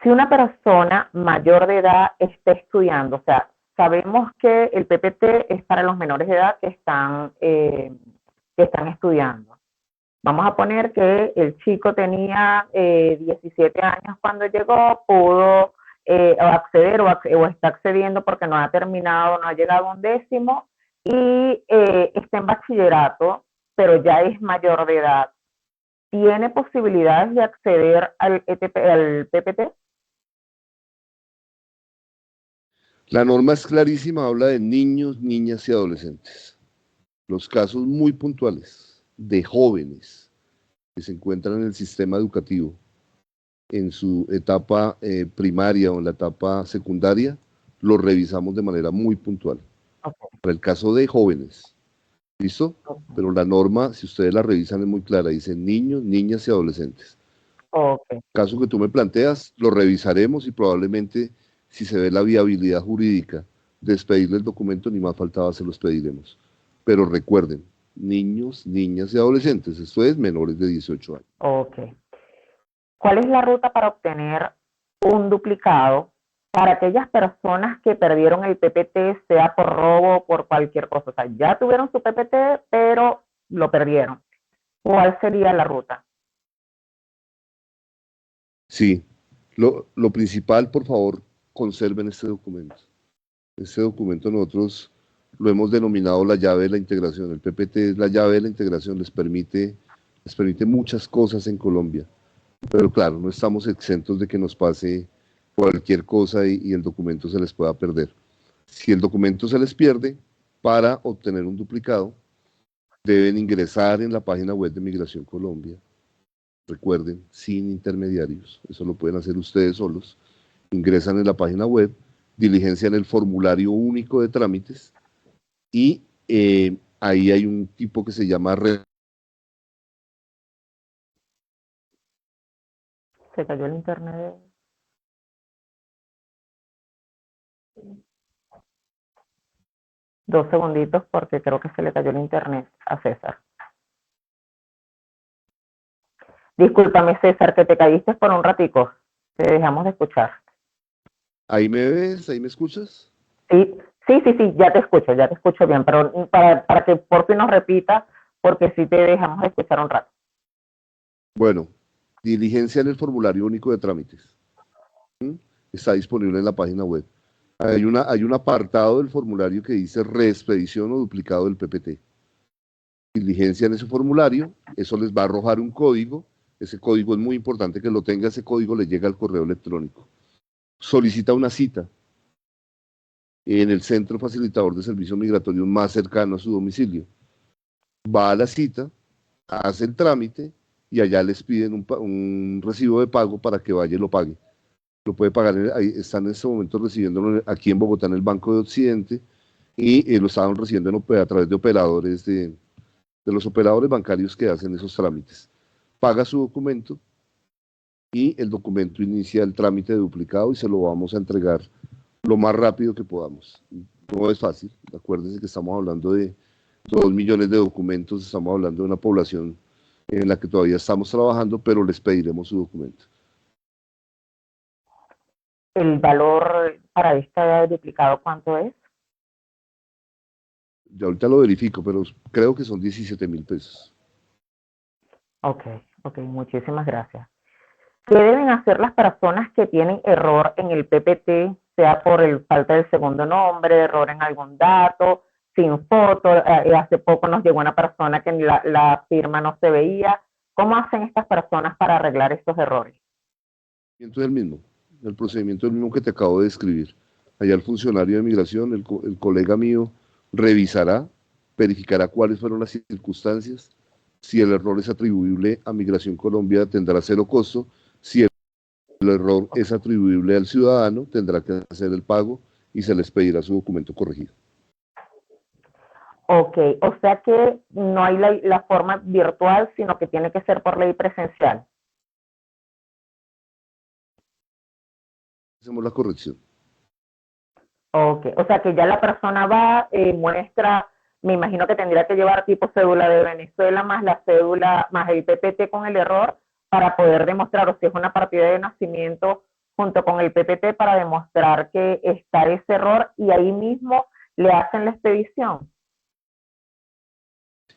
Si una persona mayor de edad está estudiando, o sea, sabemos que el PPT es para los menores de edad que están estudiando. Vamos a poner que el chico tenía 17 años cuando llegó, pudo acceder o está accediendo porque no ha terminado, no ha llegado a un décimo y está en bachillerato, pero ya es mayor de edad. ¿Tiene posibilidades de acceder al PPT? La norma es clarísima, habla de niños, niñas y adolescentes. Los casos muy puntuales de jóvenes que se encuentran en el sistema educativo en su etapa primaria o en la etapa secundaria, los revisamos de manera muy puntual. Okay. Para el caso de jóvenes, ¿listo? Okay. Pero la norma, si ustedes la revisan, es muy clara, dice niños, niñas y adolescentes. Okay. El caso que tú me planteas, lo revisaremos y probablemente, si se ve la viabilidad jurídica de expedirle el documento, ni más faltaba, se los pediremos. Pero recuerden, niños, niñas y adolescentes, esto es menores de 18 años. Ok. ¿Cuál es la ruta para obtener un duplicado para aquellas personas que perdieron el PPT, sea por robo o por cualquier cosa? O sea, ya tuvieron su PPT, pero lo perdieron. ¿Cuál sería la ruta? Sí, lo principal, por favor, conserven este documento. Este documento nosotros lo hemos denominado la llave de la integración. El PPT es la llave de la integración, les permite muchas cosas en Colombia. Pero claro, no estamos exentos de que nos pase cualquier cosa y el documento se les pueda perder. Si el documento se les pierde, para obtener un duplicado, deben ingresar en la página web de Migración Colombia. Recuerden, sin intermediarios, eso lo pueden hacer ustedes solos. Ingresan en la página web, diligencian el formulario único de trámites y ahí hay un tipo que se llama Se cayó el internet. Dos segunditos porque creo que se le cayó el internet a César. Discúlpame, César, que te caíste por un ratico. Te dejamos de escuchar. ¿Ahí me ves? ¿Ahí me escuchas? Sí, ya te escucho bien, pero para que por fin nos repita, porque sí te dejamos de escuchar un rato. Bueno, diligencia en el formulario único de trámites. Está disponible en la página web. Hay un apartado del formulario que dice reexpedición o duplicado del PPT. Diligencia en ese formulario, eso les va a arrojar un código. Ese código es muy importante que lo tenga, ese código le llega al correo electrónico. Solicita una cita en el centro facilitador de servicios migratorios más cercano a su domicilio. Va a la cita, hace el trámite y allá les piden un recibo de pago para que vaya y lo pague. Lo puede pagar, ahí están en este momento recibiéndolo aquí en Bogotá en el Banco de Occidente y lo estaban recibiendo a través de operadores, de los operadores bancarios que hacen esos trámites. Paga su documento y el documento inicia el trámite de duplicado y se lo vamos a entregar lo más rápido que podamos. No es fácil, acuérdense que estamos hablando de 2 millones de documentos, estamos hablando de una población en la que todavía estamos trabajando, pero les pediremos su documento. ¿El valor para este duplicado cuánto es? Ya ahorita lo verifico, pero creo que son 17.000 pesos. Ok, muchísimas gracias. ¿Qué deben hacer las personas que tienen error en el PPT, sea por falta del segundo nombre, error en algún dato, sin foto? Hace poco nos llegó una persona que la firma no se veía. ¿Cómo hacen estas personas para arreglar estos errores? El procedimiento es el mismo que te acabo de describir. Allá el funcionario de migración, el colega mío, revisará, verificará cuáles fueron las circunstancias. Si el error es atribuible a Migración Colombia, tendrá 0 costo. Si el error es atribuible al ciudadano, tendrá que hacer el pago y se les pedirá su documento corregido. Ok, o sea que no hay la forma virtual, sino que tiene que ser por ley presencial. Hacemos la corrección. Ok, o sea que ya la persona va, muestra, me imagino que tendría que llevar tipo cédula de Venezuela más la cédula, más el PPT con el error para poder demostrar, o si es una partida de nacimiento junto con el PPT para demostrar que está ese error y ahí mismo le hacen la expedición.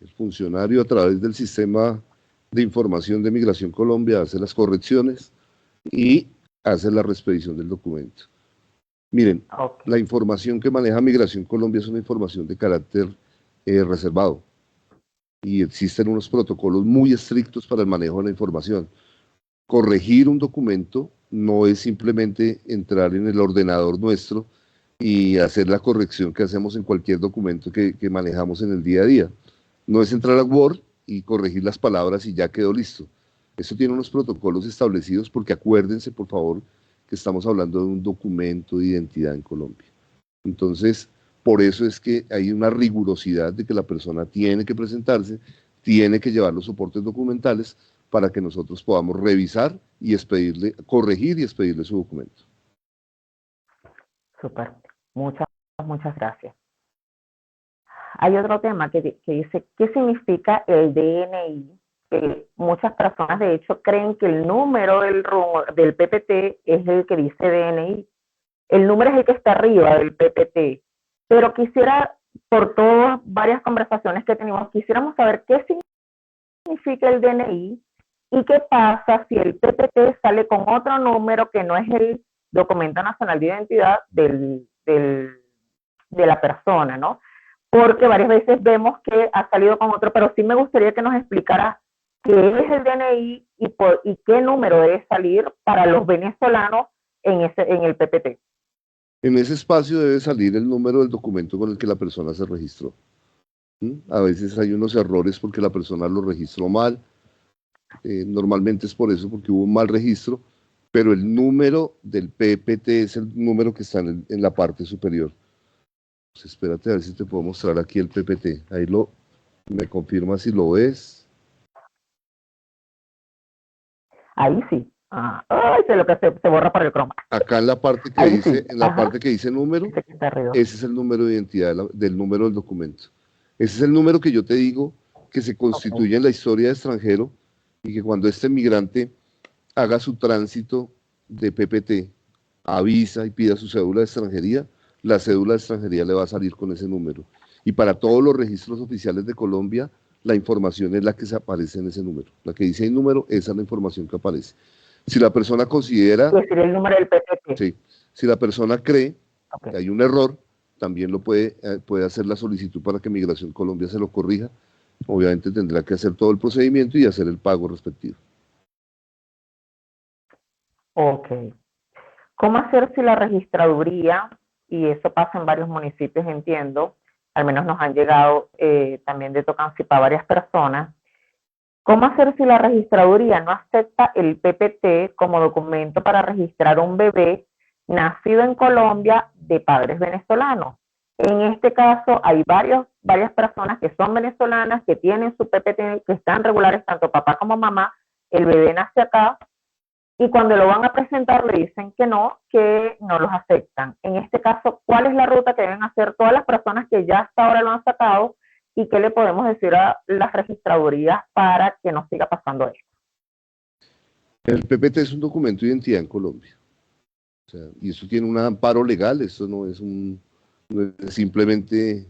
El funcionario a través del sistema de información de Migración Colombia hace las correcciones y hace la reexpedición del documento. Miren, Ok, la información que maneja Migración Colombia es una información de carácter reservado y existen unos protocolos muy estrictos para el manejo de la información. Corregir un documento no es simplemente entrar en el ordenador nuestro y hacer la corrección que hacemos en cualquier documento que manejamos en el día a día. No es entrar a Word y corregir las palabras y ya quedó listo. Eso tiene unos protocolos establecidos porque acuérdense, por favor, que estamos hablando de un documento de identidad en Colombia. Entonces, por eso es que hay una rigurosidad de que la persona tiene que presentarse, tiene que llevar los soportes documentales para que nosotros podamos revisar y expedirle, corregir y expedirle su documento. súper. Muchas, muchas gracias. Hay otro tema que dice, ¿qué significa el DNI? Que muchas personas de hecho creen que el número del PPT es el que dice DNI. El número es el que está arriba del PPT. Pero quisiera, por todas varias conversaciones que tenemos, quisiéramos saber qué significa el DNI y qué pasa si el PPT sale con otro número que no es el documento nacional de identidad de la persona, ¿no? Porque varias veces vemos que ha salido con otro, pero sí me gustaría que nos explicara qué es el DNI y qué número debe salir para los venezolanos en el PPT. En ese espacio debe salir el número del documento con el que la persona se registró. ¿Mm? A veces hay unos errores porque la persona lo registró mal. Normalmente es por eso, porque hubo un mal registro, pero el número del PPT es el número que está en la parte superior. Pues espérate a ver si te puedo mostrar aquí el PPT. Ahí me confirma si lo ves. Ahí sí. Ay, se lo que se borra para el croma. Acá en la parte que Ahí dice, sí. en la Ajá. parte que dice número, Ese que está arriba. ese es el número de identidad del número del documento. Ese es el número que yo te digo que se Okay. constituye en la historia de extranjero y que cuando este migrante haga su tránsito de PPT, avisa y pida su cédula de extranjería, la cédula de extranjería le va a salir con ese número. Y para todos los registros oficiales de Colombia, la información es la que se aparece en ese número. La que dice el número, esa es la información que aparece. Si la persona considera, Y decir el número del PPT. sí, si la persona cree Okay. que hay un error, también puede hacer la solicitud para que Migración Colombia se lo corrija. Obviamente tendrá que hacer todo el procedimiento y hacer el pago respectivo. Ok. ¿Cómo hacer si la registraduría, y eso pasa en varios municipios, entiendo, al menos nos han llegado también de Tocancipá varias personas, ¿cómo hacer si la registraduría no acepta el PPT como documento para registrar un bebé nacido en Colombia de padres venezolanos? En este caso hay varias personas que son venezolanas, que tienen su PPT, que están regulares, tanto papá como mamá, el bebé nace acá, y cuando lo van a presentar le dicen que no los aceptan. En este caso, ¿cuál es la ruta que deben hacer todas las personas que ya hasta ahora lo han sacado y qué le podemos decir a las registradurías para que no siga pasando esto? El PPT es un documento de identidad en Colombia. O sea, y eso tiene un amparo legal, eso no es simplemente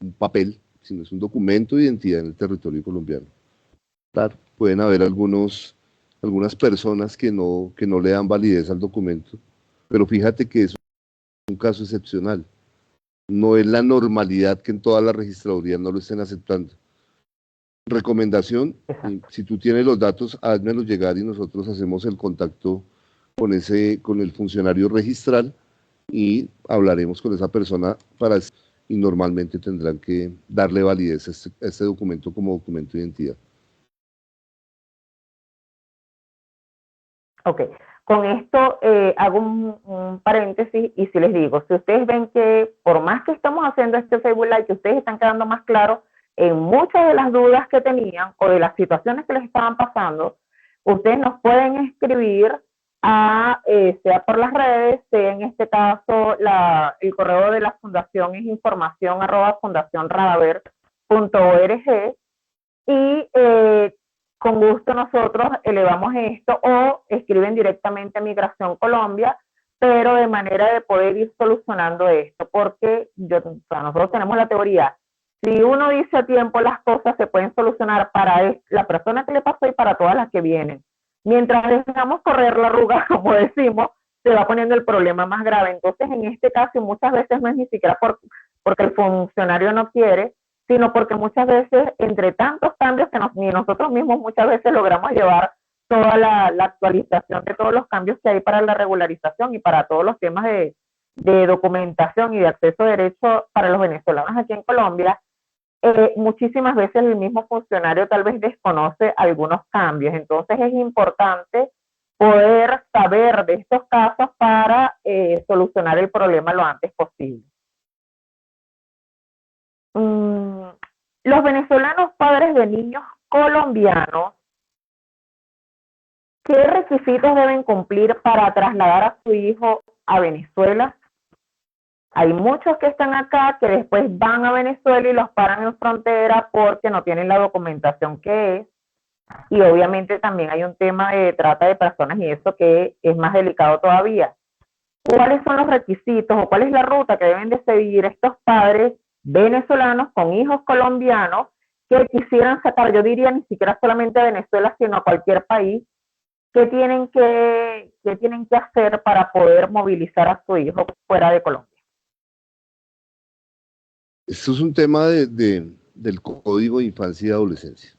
un papel, sino es un documento de identidad en el territorio colombiano. Claro, pueden haber algunas personas que no le dan validez al documento, pero fíjate que es un caso excepcional. No es la normalidad que en todas las registradurías no lo estén aceptando. Recomendación, si tú tienes los datos, házmelos llegar y nosotros hacemos el contacto con el funcionario registral y hablaremos con esa persona y normalmente tendrán que darle validez a este documento como documento de identidad. Ok, con esto hago un paréntesis y si les digo, si ustedes ven que por más que estamos haciendo este Facebook Live, que ustedes están quedando más claros en muchas de las dudas que tenían o de las situaciones que les estaban pasando, ustedes nos pueden escribir sea por las redes, sea en este caso el correo de la fundación es información@fundacionradaver.org y con gusto nosotros elevamos esto o escriben directamente a Migración Colombia, pero de manera de poder ir solucionando esto, porque nosotros tenemos la teoría, si uno dice a tiempo las cosas se pueden solucionar para la persona que le pasó y para todas las que vienen. Mientras dejamos correr la arruga, como decimos, se va poniendo el problema más grave. Entonces, en este caso, muchas veces no es ni siquiera porque el funcionario no quiere, sino porque muchas veces, entre tantos cambios que ni nosotros mismos muchas veces logramos llevar toda la actualización de todos los cambios que hay para la regularización y para todos los temas de documentación y de acceso a derechos para los venezolanos aquí en Colombia, muchísimas veces el mismo funcionario tal vez desconoce algunos cambios. Entonces es importante poder saber de estos casos para solucionar el problema lo antes posible. Los venezolanos padres de niños colombianos, ¿qué requisitos deben cumplir para trasladar a su hijo a Venezuela? Hay muchos que están acá que después van a Venezuela y los paran en frontera porque no tienen la documentación que es. Y obviamente también hay un tema de trata de personas y eso que es más delicado todavía. ¿Cuáles son los requisitos o cuál es la ruta que deben de seguir estos padres venezolanos con hijos colombianos que quisieran sacar, yo diría ni siquiera solamente a Venezuela, sino a cualquier país? ¿Qué tienen que hacer para poder movilizar a su hijo fuera de Colombia? Esto es un tema del Código de Infancia y Adolescencia.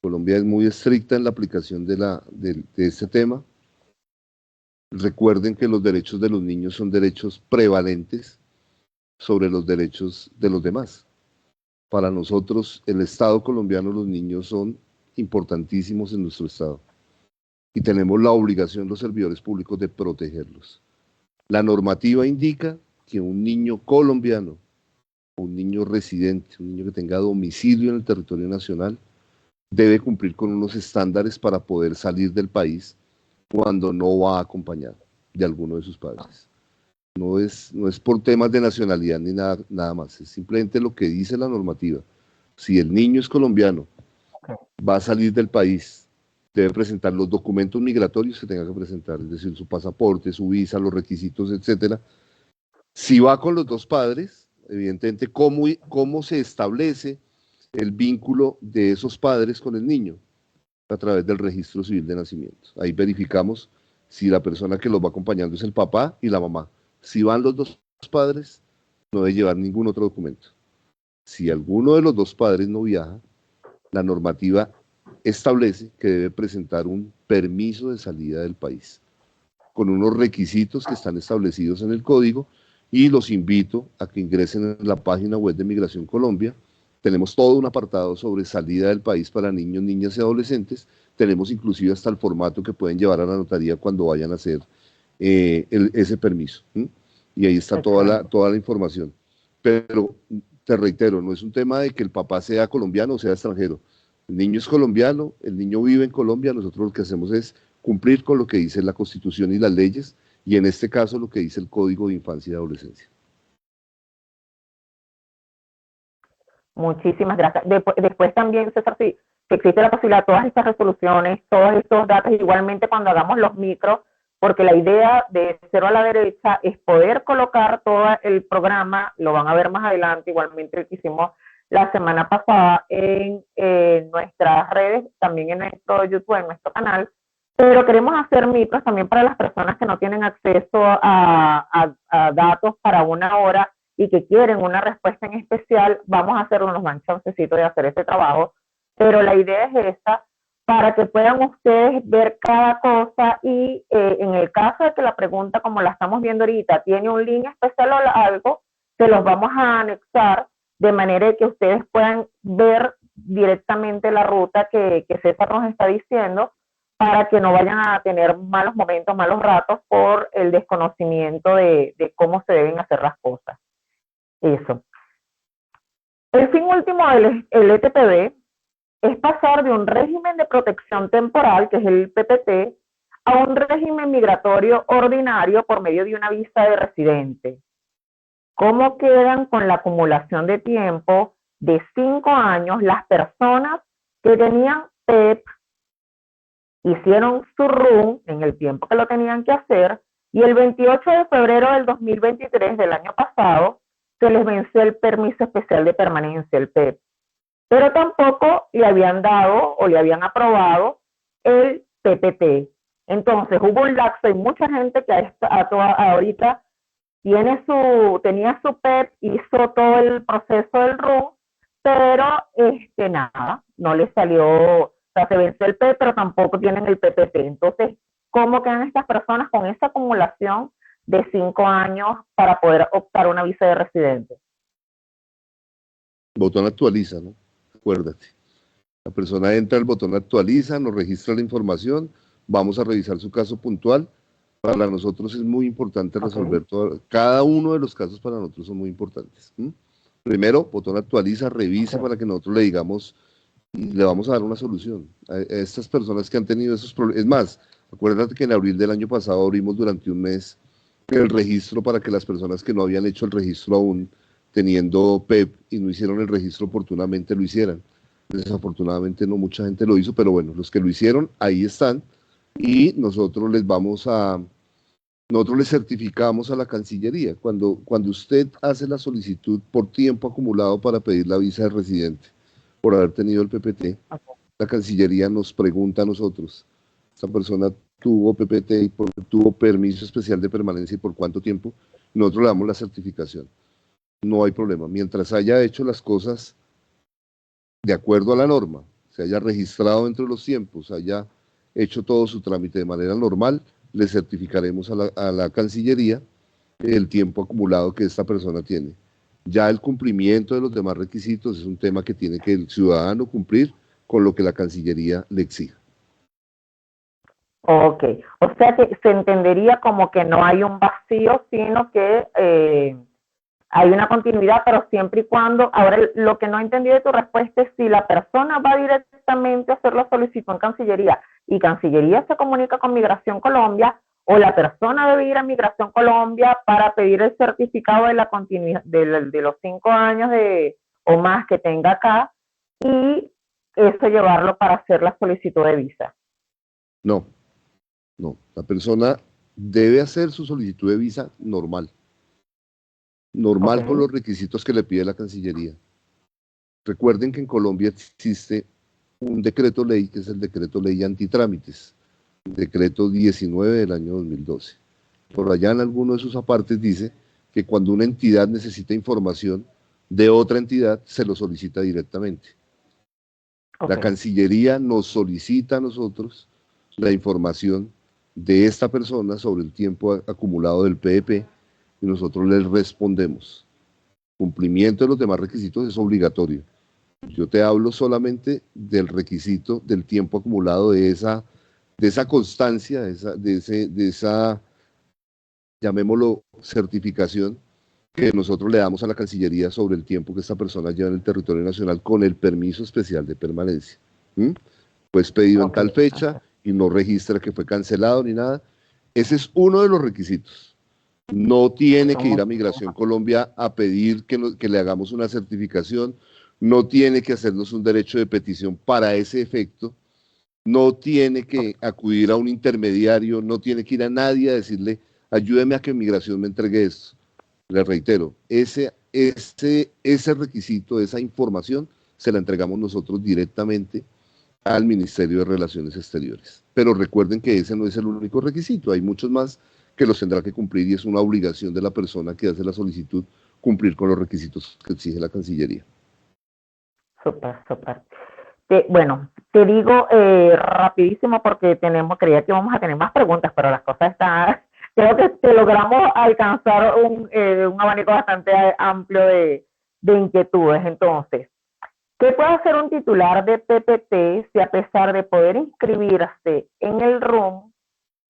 Colombia es muy estricta en la aplicación de este tema. Recuerden que los derechos de los niños son derechos prevalentes sobre los derechos de los demás. Para nosotros, el Estado colombiano, los niños son importantísimos en nuestro Estado y tenemos la obligación, los servidores públicos, de protegerlos. La normativa indica que un niño colombiano, un niño residente, un niño que tenga domicilio en el territorio nacional, debe cumplir con unos estándares para poder salir del país cuando no va acompañado de alguno de sus padres. No es por temas de nacionalidad ni nada más, es simplemente lo que dice la normativa. Si el niño es colombiano, va a salir del país, debe presentar los documentos migratorios que tenga que presentar, es decir, su pasaporte, su visa, los requisitos, etcétera. Si va con los dos padres, evidentemente, ¿cómo se establece el vínculo de esos padres con el niño? A través del registro civil de nacimiento. Ahí verificamos si la persona que los va acompañando es el papá y la mamá. Si van los dos padres, no debe llevar ningún otro documento. Si alguno de los dos padres no viaja, la normativa establece que debe presentar un permiso de salida del país, con unos requisitos que están establecidos en el código, y los invito a que ingresen en la página web de Migración Colombia. Tenemos todo un apartado sobre salida del país para niños, niñas y adolescentes. Tenemos inclusive hasta el formato que pueden llevar a la notaría cuando vayan a hacer ese permiso. Y ahí está toda la información. Pero te reitero, no es un tema de que el papá sea colombiano o sea extranjero. El niño es colombiano, el niño vive en Colombia, nosotros lo que hacemos es cumplir con lo que dice la Constitución y las leyes, y en este caso lo que dice el Código de Infancia y Adolescencia. Muchísimas gracias. Después también, César, si existe la posibilidad, todas estas resoluciones, todos estos datos, igualmente cuando hagamos los micros, porque la idea de Cero a la Derecha es poder colocar todo el programa, lo van a ver más adelante, igualmente el que hicimos la semana pasada en nuestras redes, también en nuestro YouTube, en nuestro canal, pero queremos hacer micros también para las personas que no tienen acceso a datos para una hora y que quieren una respuesta en especial. Vamos a hacer unos manchoncecitos de hacer ese trabajo, pero la idea es esta, para que puedan ustedes ver cada cosa y en el caso de que la pregunta, como la estamos viendo ahorita, tiene un link especial o algo, se los vamos a anexar de manera que ustedes puedan ver directamente la ruta que César nos está diciendo, para que no vayan a tener malos momentos, malos ratos por el desconocimiento de cómo se deben hacer las cosas. Eso. El fin último del LTPB es pasar de un régimen de protección temporal, que es el PPT, a un régimen migratorio ordinario por medio de una visa de residente. ¿Cómo quedan con la acumulación de tiempo de 5 años las personas que tenían PEP, hicieron su RUN en el tiempo que lo tenían que hacer, y el 28 de febrero del 2023 del año pasado se les venció el permiso especial de permanencia, el PEP, pero tampoco le habían dado o le habían aprobado el PPT? Entonces hubo un lapso y mucha gente que ahorita tenía su PEP, hizo todo el proceso del RUN, pero nada, no le salió, o sea, se venció el PEP, pero tampoco tienen el PPT. Entonces, ¿cómo quedan estas personas con esa acumulación de 5 años para poder optar una visa de residente? Botón actualiza, ¿no? Acuérdate. La persona entra al botón actualiza, nos registra la información, vamos a revisar su caso puntual. Para nosotros es muy importante resolver cada uno de los casos, para nosotros son muy importantes. Primero, botón actualiza, revise para que nosotros le digamos y le vamos a dar una solución a estas personas que han tenido esos problemas. Es más, acuérdate que en abril del año pasado abrimos durante un mes el registro para que las personas que no habían hecho el registro aún teniendo PEP y no hicieron el registro oportunamente lo hicieran. Desafortunadamente no mucha gente lo hizo, pero bueno, los que lo hicieron ahí están, y nosotros les certificamos a la Cancillería. Cuando usted hace la solicitud por tiempo acumulado para pedir la visa de residente, por haber tenido el PPT, la Cancillería nos pregunta a nosotros, esta persona tuvo PPT y tuvo permiso especial de permanencia y por cuánto tiempo, nosotros le damos la certificación. No hay problema. Mientras haya hecho las cosas de acuerdo a la norma, se haya registrado dentro de los tiempos, haya hecho todo su trámite de manera normal, le certificaremos a la Cancillería el tiempo acumulado que esta persona tiene. Ya el cumplimiento de los demás requisitos es un tema que tiene que el ciudadano cumplir con lo que la Cancillería le exija. Ok, o sea que se entendería como que no hay un vacío, sino que hay una continuidad, pero siempre y cuando, ahora lo que no entendí de tu respuesta es si la persona va directamente a hacer la solicitud en Cancillería y Cancillería se comunica con Migración Colombia, o la persona debe ir a Migración Colombia para pedir el certificado de la continuidad de los 5 años o más que tenga acá, y eso llevarlo para hacer la solicitud de visa. No, la persona debe hacer su solicitud de visa normal con los requisitos que le pide la Cancillería. Recuerden que en Colombia existe un decreto ley, que es el decreto ley antitrámites, decreto 19 del año 2012. Por allá en alguno de sus apartes dice que cuando una entidad necesita información de otra entidad, se lo solicita directamente. La Cancillería nos solicita a nosotros la información de esta persona sobre el tiempo acumulado del PEP, y nosotros les respondemos. Cumplimiento de los demás requisitos es obligatorio. Yo te hablo solamente del requisito del tiempo acumulado, de esa constancia, de esa, llamémoslo, certificación que nosotros le damos a la Cancillería sobre el tiempo que esta persona lleva en el territorio nacional con el permiso especial de permanencia. Pues pedido en tal fecha y no registra que fue cancelado ni nada. Ese es uno de los requisitos. No tiene que ir a Migración Colombia a pedir que le hagamos una certificación, no tiene que hacernos un derecho de petición para ese efecto, no tiene que acudir a un intermediario, no tiene que ir a nadie a decirle, ayúdeme a que Migración me entregue esto. Le reitero, ese requisito, esa información, se la entregamos nosotros directamente al Ministerio de Relaciones Exteriores. Pero recuerden que ese no es el único requisito, hay muchos más que los tendrá que cumplir, y es una obligación de la persona que hace la solicitud cumplir con los requisitos que exige la Cancillería. Súper. Bueno, te digo rapidísimo porque creía que vamos a tener más preguntas, pero las cosas están, creo que logramos alcanzar un abanico bastante amplio de inquietudes. Entonces, ¿qué puede hacer un titular de PPT si a pesar de poder inscribirse en el RUN,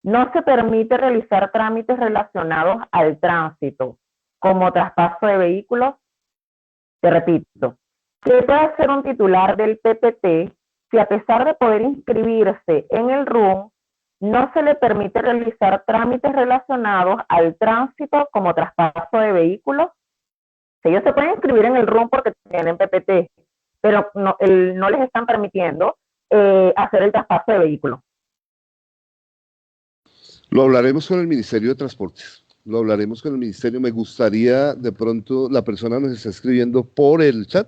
no se permite realizar trámites relacionados al tránsito, como traspaso de vehículos? Te repito, ¿qué puede hacer un titular del PPT si a pesar de poder inscribirse en el RUN, no se le permite realizar trámites relacionados al tránsito como traspaso de vehículos. Ellos se pueden inscribir en el RUN porque tienen PPT, pero no les están permitiendo hacer el traspaso de vehículos. Lo hablaremos con el Ministerio de Transportes. Lo hablaremos con el Ministerio. Me gustaría, de pronto, la persona nos está escribiendo por el chat.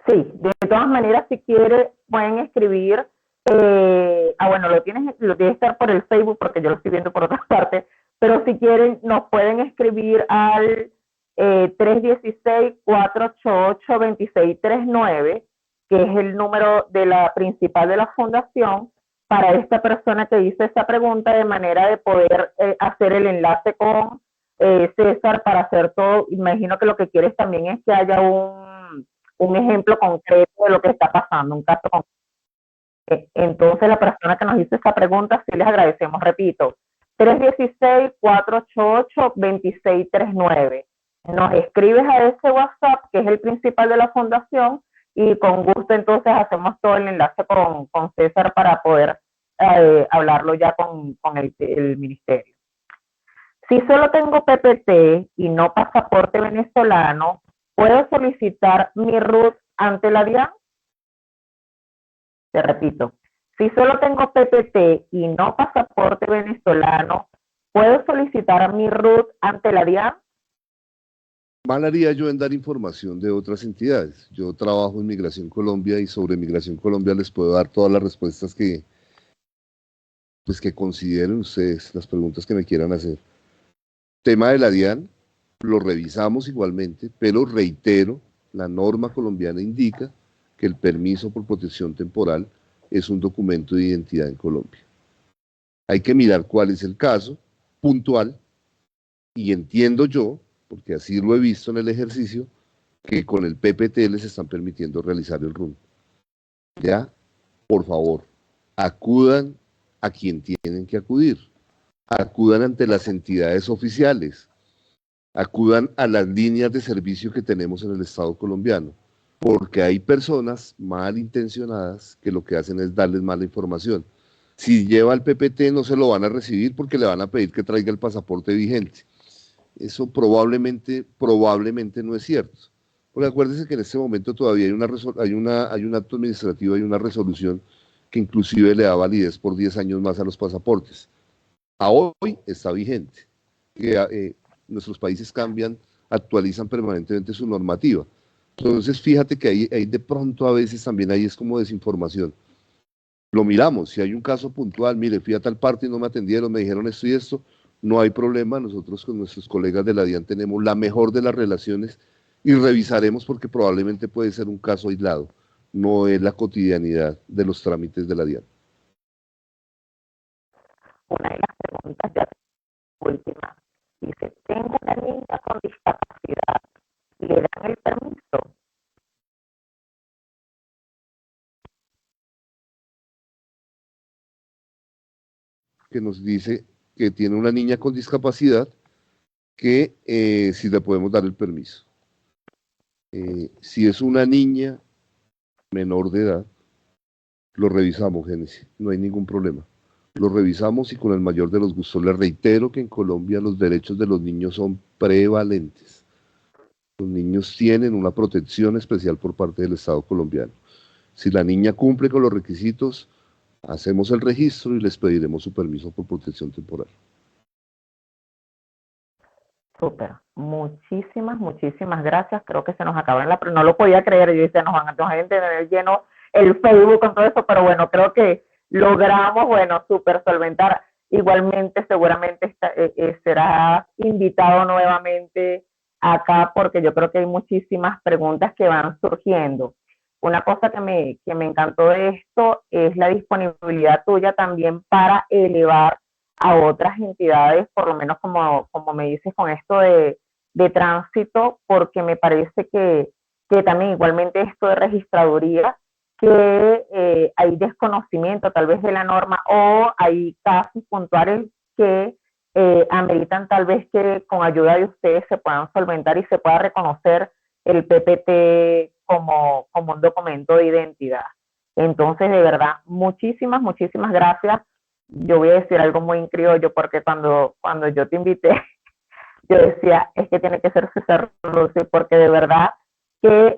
Sí, de todas maneras, si quiere, pueden escribir. Bueno, lo tienes que estar por el Facebook porque yo lo estoy viendo por otra parte, pero si quieren, nos pueden escribir al 316-488-2639, que es el número de la principal de la fundación, para esta persona que hizo esta pregunta, de manera de poder hacer el enlace con César para hacer todo. Imagino que lo que quieres también es que haya un ejemplo concreto de lo que está pasando, un caso concreto. Entonces, la persona que nos hizo esta pregunta, sí les agradecemos, repito, 316-488-2639. Nos escribes a ese WhatsApp, que es el principal de la fundación, y con gusto entonces hacemos todo el enlace con César para poder hablarlo ya con el ministerio. Si solo tengo PPT y no pasaporte venezolano, ¿puedo solicitar mi RUT ante la DIAN? Te repito, si solo tengo PPT y no pasaporte venezolano, ¿puedo solicitar mi RUT ante la DIAN? Mal haría yo en dar información de otras entidades. Yo trabajo en Migración Colombia y sobre Migración Colombia les puedo dar todas las respuestas que consideren ustedes, las preguntas que me quieran hacer. Tema de la DIAN, lo revisamos igualmente, pero reitero, la norma colombiana indica que el permiso por protección temporal es un documento de identidad en Colombia. Hay que mirar cuál es el caso puntual, y entiendo yo, porque así lo he visto en el ejercicio, que con el PPT les están permitiendo realizar el RUN. Ya, por favor, acudan a quien tienen que acudir, acudan ante las entidades oficiales, acudan a las líneas de servicio que tenemos en el Estado colombiano, porque hay personas malintencionadas que lo que hacen es darles mala información. Si lleva el PPT no se lo van a recibir porque le van a pedir que traiga el pasaporte vigente. Eso probablemente no es cierto. Porque acuérdense que en este momento todavía hay un acto administrativo, hay una resolución que inclusive le da validez por 10 años más a los pasaportes. A hoy está vigente. Nuestros países cambian, actualizan permanentemente su normativa. Entonces, fíjate que ahí de pronto a veces también ahí es como desinformación. Lo miramos, si hay un caso puntual, mire, fui a tal parte y no me atendieron, me dijeron esto y esto, no hay problema, nosotros con nuestros colegas de la DIAN tenemos la mejor de las relaciones y revisaremos porque probablemente puede ser un caso aislado, no es la cotidianidad de los trámites de la DIAN. Una de las preguntas ya última, dice, tengo una niña con discapacidad, ¿le dan el permiso? Que nos dice que tiene una niña con discapacidad, que si le podemos dar el permiso. Si es una niña menor de edad, lo revisamos, Génesis, no hay ningún problema. Lo revisamos y con el mayor de los gustos. Les reitero que en Colombia los derechos de los niños son prevalentes. Los niños tienen una protección especial por parte del Estado colombiano. Si la niña cumple con los requisitos, hacemos el registro y les pediremos su permiso por protección temporal. Súper, muchísimas gracias. Creo que se nos acaba pero no lo podía creer. Yo decía, nos van a tener lleno el Facebook con todo eso, pero bueno, creo que logramos, súper solventar. Igualmente, seguramente será invitado nuevamente acá, porque yo creo que hay muchísimas preguntas que van surgiendo. Una cosa que me encantó de esto es la disponibilidad tuya también para elevar a otras entidades, por lo menos como me dices con esto de tránsito, porque me parece que también igualmente esto de registraduría, que hay desconocimiento tal vez de la norma, o hay casos puntuales que ameritan tal vez que con ayuda de ustedes se puedan solventar y se pueda reconocer el PPT como un documento de identidad. Entonces, de verdad, muchísimas gracias. yo voy a decir algo muy en criollo, porque cuando yo te invité, yo decía, es que tiene que ser César Lucy, porque de verdad que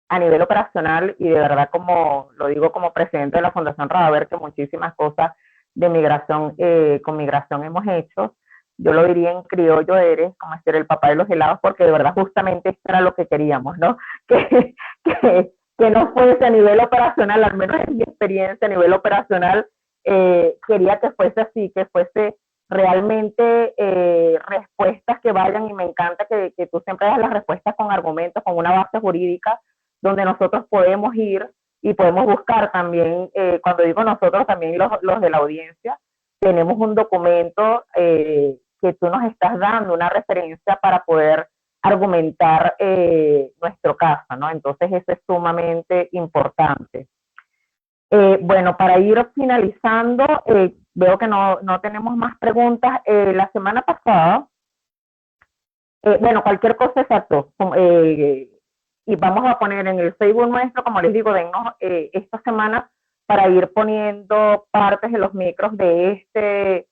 a nivel operacional, y de verdad como lo digo como presidente de la Fundación Radaver, que muchísimas cosas de migración, con migración hemos hecho, yo lo diría en criollo, eres como decir el papá de los helados, porque de verdad justamente esto era lo que queríamos, ¿no? Que, que no fuese a nivel operacional, al menos en mi experiencia a nivel operacional, quería que fuese así, que fuese realmente respuestas que vayan, y me encanta que tú siempre das las respuestas con argumentos, con una base jurídica, donde nosotros podemos ir y podemos buscar también, cuando digo nosotros, también los de la audiencia, tenemos un documento que tú nos estás dando, una referencia para poder argumentar nuestro caso, ¿no? Entonces eso es sumamente importante. Bueno, para ir finalizando, veo que no tenemos más preguntas. La semana pasada, bueno, cualquier cosa, exacto, y vamos a poner en el Facebook nuestro, como les digo, dennos esta semana para ir poniendo partes de los micros de este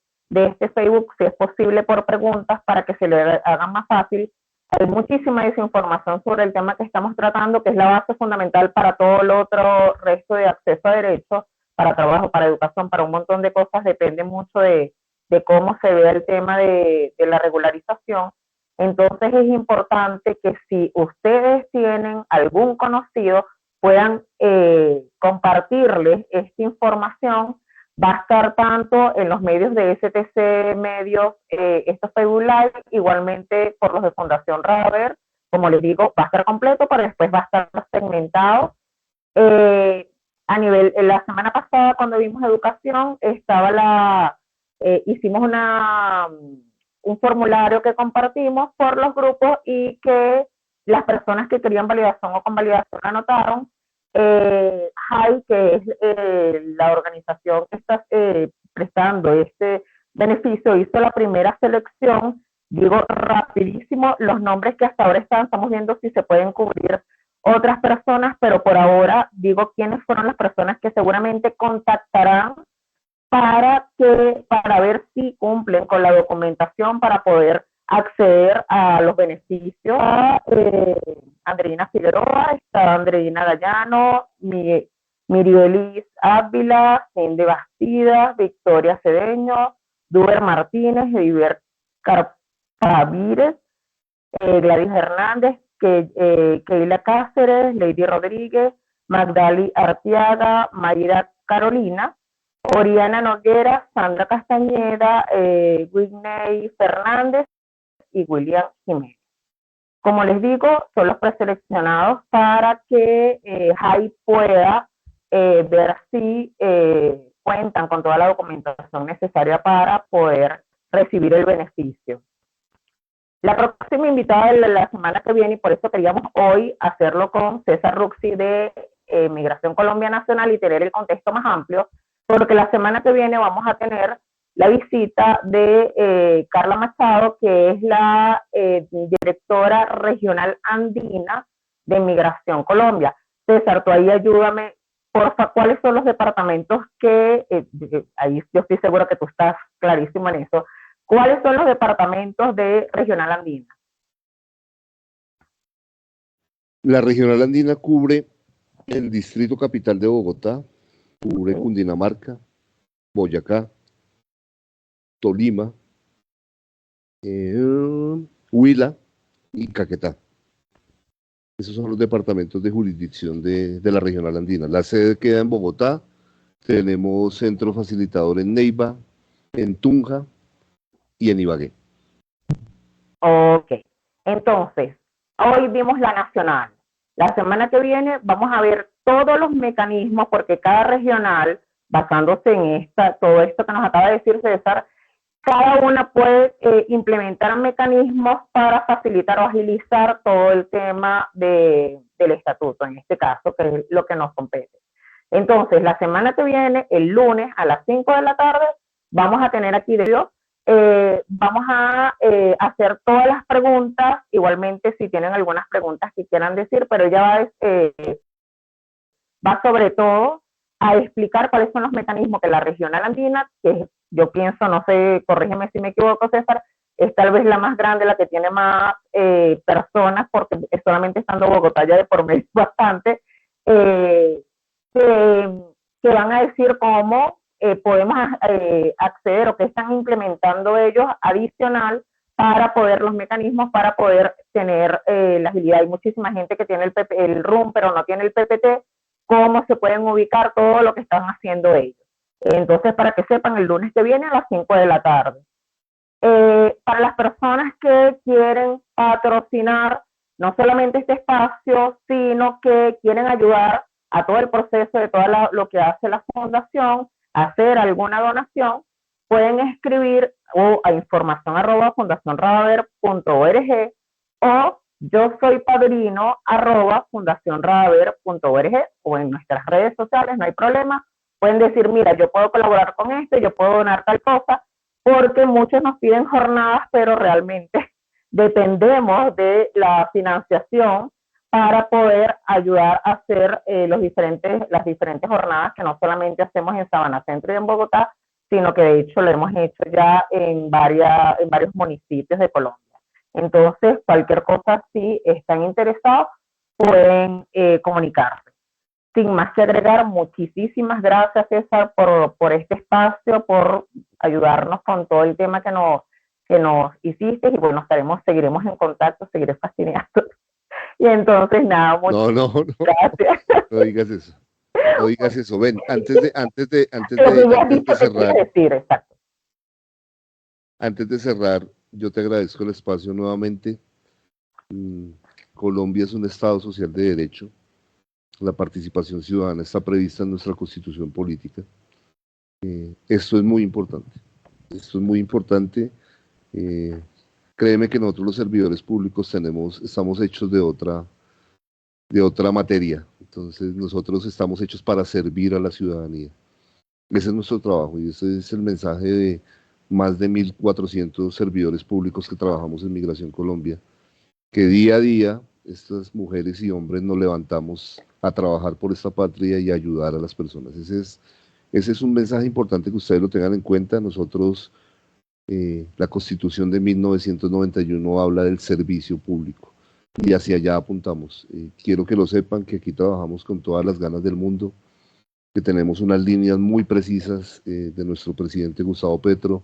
Facebook, si es posible, por preguntas, para que se le haga más fácil. Hay muchísima desinformación sobre el tema que estamos tratando, que es la base fundamental para todo el otro resto de acceso a derechos, para trabajo, para educación, para un montón de cosas. Depende mucho de cómo se ve el tema de la regularización. Entonces es importante que si ustedes tienen algún conocido, puedan compartirles esta información. Va a estar tanto en los medios de STC Medios, estos Facebook Live, igualmente por los de Fundación Radaver. Como les digo, va a estar completo, pero después va a estar segmentado. A nivel, la semana pasada, cuando vimos educación, hicimos un formulario que compartimos por los grupos, y que las personas que querían validación o convalidación anotaron. HAI, que es la organización que está prestando este beneficio, hizo la primera selección. Digo rapidísimo los nombres que hasta ahora estamos viendo si se pueden cubrir otras personas, pero por ahora digo quiénes fueron las personas que seguramente contactarán para ver si cumplen con la documentación para poder acceder a los beneficios. Andreina Figueroa, está Andreina Gallano, Mirielis Ávila, Cindy Bastida, Victoria Cedeño, Duber Martínez, Ediver Carpavires, Gladys Hernández, Keila Cáceres, Lady Rodríguez, Magdali Arteaga, Mayra Carolina, Oriana Noguera, Sandra Castañeda, Whitney Fernández y William Jiménez. Como les digo, son los preseleccionados para que JAI pueda ver si cuentan con toda la documentación necesaria para poder recibir el beneficio. La próxima invitada de la semana que viene, y por eso queríamos hoy hacerlo con César Ruxi de Migración Colombia Nacional y tener el contexto más amplio, porque la semana que viene vamos a tener la visita de Carla Machado, que es la directora regional andina de Migración Colombia. César, tú ahí ayúdame, porfa, ¿cuáles son los departamentos que, ahí yo estoy segura que tú estás clarísimo en eso, ¿cuáles son los departamentos de regional andina? La regional andina cubre el distrito capital de Bogotá, cubre Cundinamarca, Boyacá, Tolima, Huila y Caquetá. Esos son los departamentos de jurisdicción de la regional andina. La sede queda en Bogotá, tenemos centro facilitador en Neiva, en Tunja y en Ibagué. Ok, entonces, hoy vimos la nacional. La semana que viene vamos a ver todos los mecanismos, porque cada regional, basándose en todo esto que nos acaba de decir César, cada una puede implementar mecanismos para facilitar o agilizar todo el tema del estatuto, en este caso, que es lo que nos compete. Entonces, la semana que viene, el lunes a las 5 de la tarde, vamos a tener aquí vamos a hacer todas las preguntas, igualmente si tienen algunas preguntas que quieran decir, pero ya va sobre todo a explicar cuáles son los mecanismos que la regional andina, que yo pienso, no sé, corrígeme si me equivoco, César, es tal vez la más grande, la que tiene más personas, porque solamente estando Bogotá ya de por medio bastante, que, que van a decir cómo podemos acceder o qué están implementando ellos adicional para poder, los mecanismos para poder tener la agilidad. Hay muchísima gente que tiene el RUM, pero no tiene el PPT, cómo se pueden ubicar todo lo que están haciendo ellos. Entonces, para que sepan, el lunes que viene a las 5 de la tarde. Para las personas que quieren patrocinar no solamente este espacio, sino que quieren ayudar a todo el proceso de todo lo que hace la fundación, hacer alguna donación, pueden escribir a información@fundacionradaver.org o yo soy padrino @fundacionradaver.org o en nuestras redes sociales, no hay problema. Pueden decir, mira, yo puedo colaborar con esto, yo puedo donar tal cosa, porque muchos nos piden jornadas, pero realmente dependemos de la financiación para poder ayudar a hacer las diferentes jornadas que no solamente hacemos en Sabana Centro y en Bogotá, sino que de hecho lo hemos hecho ya en varios municipios de Colombia. Entonces, cualquier cosa, si están interesados, pueden comunicarse. Sin más que agregar, muchísimas gracias, César, por este espacio, por ayudarnos con todo el tema que nos hiciste, y bueno, seguiremos en contacto, seguiré fascinando. Y entonces, nada, No, gracias. no digas eso. No digas eso. Ven, antes de cerrar, decir, exacto. Antes de cerrar, yo te agradezco el espacio nuevamente. Colombia es un Estado social de derecho. La participación ciudadana está prevista en nuestra Constitución política. Esto es muy importante. Esto es muy importante. Créeme que nosotros los servidores públicos estamos hechos de otra materia. Entonces nosotros estamos hechos para servir a la ciudadanía. Ese es nuestro trabajo y ese es el mensaje de más de 1.400 servidores públicos que trabajamos en Migración Colombia, que día a día estas mujeres y hombres nos levantamos a trabajar por esta patria y a ayudar a las personas. Ese es un mensaje importante que ustedes lo tengan en cuenta. Nosotros, la Constitución de 1991 habla del servicio público y hacia allá apuntamos. Quiero que lo sepan, que aquí trabajamos con todas las ganas del mundo, que tenemos unas líneas muy precisas de nuestro presidente Gustavo Petro,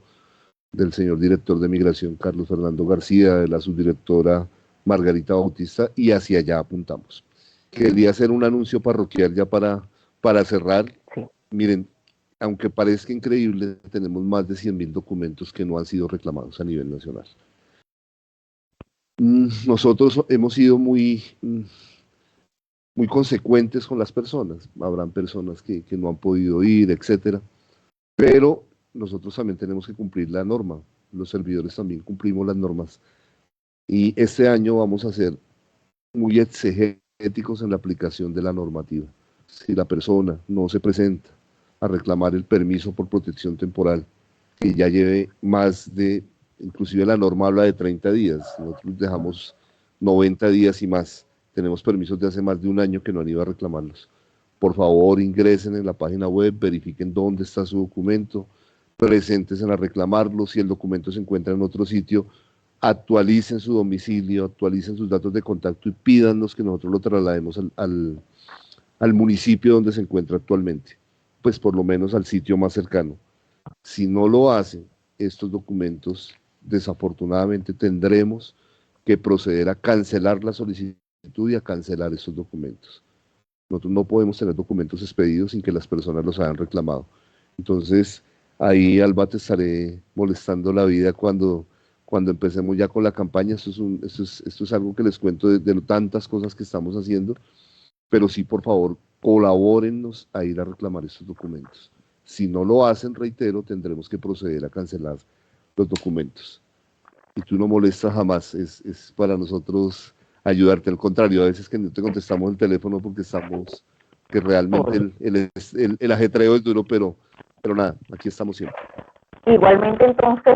del señor director de Migración Carlos Fernando García, de la subdirectora Margarita Bautista, y hacia allá apuntamos. Quería hacer un anuncio parroquial ya para cerrar. Sí. Miren, aunque parezca increíble, tenemos más de 100.000 documentos que no han sido reclamados a nivel nacional. Nosotros hemos sido muy consecuentes con las personas. Habrán personas que no han podido ir, etcétera, pero nosotros también tenemos que cumplir la norma. Los servidores también cumplimos las normas. Y este año vamos a ser muy exegéticos en la aplicación de la normativa. Si la persona no se presenta a reclamar el permiso por protección temporal, que ya lleve más de, inclusive la norma habla de 30 días, nosotros dejamos 90 días y más, tenemos permisos de hace más de un año que no han ido a reclamarlos. Por favor, ingresen en la página web, verifiquen dónde está su documento, presentes a reclamarlo. Si el documento se encuentra en otro sitio, actualicen su domicilio, actualicen sus datos de contacto y pídanos que nosotros lo traslademos al municipio donde se encuentra actualmente, pues por lo menos al sitio más cercano. Si no lo hacen, estos documentos, desafortunadamente tendremos que proceder a cancelar la solicitud y a cancelar estos documentos. Nosotros no podemos tener documentos expedidos sin que las personas los hayan reclamado. Entonces, ahí, Alba, te estaré molestando la vida cuando empecemos ya con la campaña. Esto es algo que les cuento de tantas cosas que estamos haciendo, pero sí, por favor, colabórennos a ir a reclamar estos documentos. Si no lo hacen, reitero, tendremos que proceder a cancelar los documentos. Y tú no molestas jamás, es para nosotros ayudarte. Al contrario, a veces que no te contestamos el teléfono porque que realmente el ajetreo es duro, pero nada, aquí estamos siempre. Igualmente, entonces,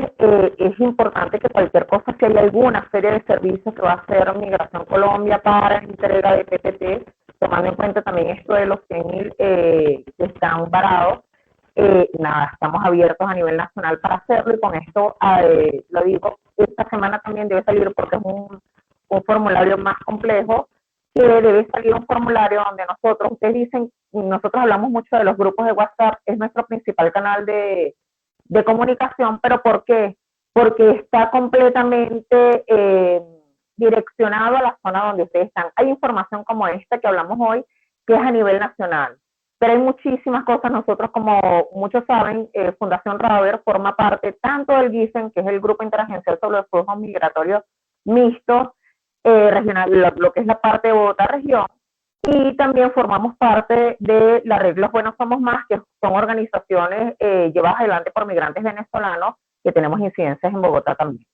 es importante que cualquier cosa, si hay alguna serie de servicios que va a hacer Migración Colombia para entrega de PPT, tomando en cuenta también esto de los 100.000 que están varados, nada, estamos abiertos a nivel nacional para hacerlo, y con esto lo digo, esta semana también debe salir, porque es un formulario más complejo, que debe salir un formulario donde ustedes dicen, nosotros hablamos mucho de los grupos de WhatsApp, es nuestro principal canal de comunicación, pero ¿por qué? Porque está completamente direccionado a la zona donde ustedes están. Hay información como esta que hablamos hoy, que es a nivel nacional, pero hay muchísimas cosas. Nosotros, como muchos saben, Fundación Raber forma parte tanto del GISEN, que es el Grupo Interagencial sobre los Flujos Migratorios Mixtos, regional, lo que es la parte de Bogotá región, y también formamos parte de la red Los Buenos Somos Más, que son organizaciones llevadas adelante por migrantes venezolanos, que tenemos incidencias en Bogotá también.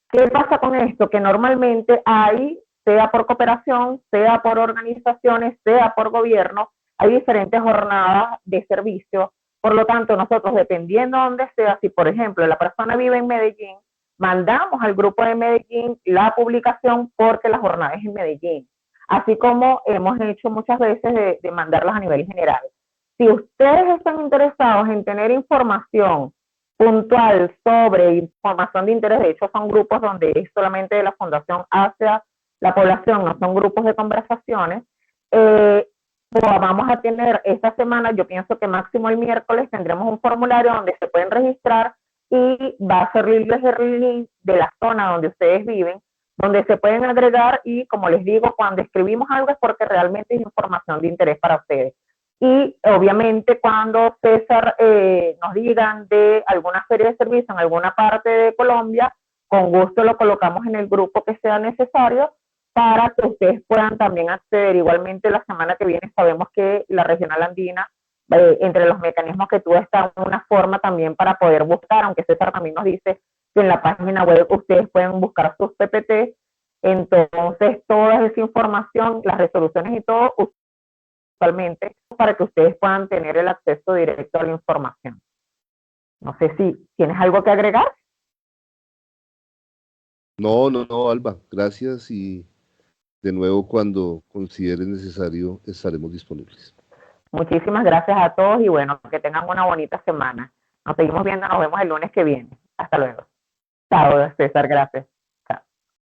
¿Qué pasa con esto? Que normalmente hay, sea por cooperación, sea por organizaciones, sea por gobierno, hay diferentes jornadas de servicio. Por lo tanto, nosotros, dependiendo de dónde sea, si por ejemplo la persona vive en Medellín, mandamos al grupo de Medellín la publicación porque la jornada es en Medellín. Así como hemos hecho muchas veces de mandarlas a nivel general. Si ustedes están interesados en tener información puntual sobre información de interés, de hecho son grupos donde es solamente de la fundación hacia la población, no son grupos de conversaciones, vamos a tener esta semana, yo pienso que máximo el miércoles tendremos un formulario donde se pueden registrar, y va a servirles el link de la zona donde ustedes viven, donde se pueden agregar, y como les digo, cuando escribimos algo es porque realmente es información de interés para ustedes. Y obviamente cuando César nos digan de alguna feria de servicio en alguna parte de Colombia, con gusto lo colocamos en el grupo que sea necesario para que ustedes puedan también acceder. Igualmente la semana que viene sabemos que la Regional Andina, entre los mecanismos que tú está una forma también para poder buscar, aunque César también nos dice que en la página web ustedes pueden buscar sus PPT, entonces toda esa información, las resoluciones y todo, usualmente, para que ustedes puedan tener el acceso directo a la información. No sé si tienes algo que agregar. No, no, no, Alba, gracias, y de nuevo cuando consideres necesario estaremos disponibles. Muchísimas gracias a todos, y bueno, que tengan una bonita semana. Nos seguimos viendo, nos vemos el lunes que viene. Hasta luego. Chao, César, gracias.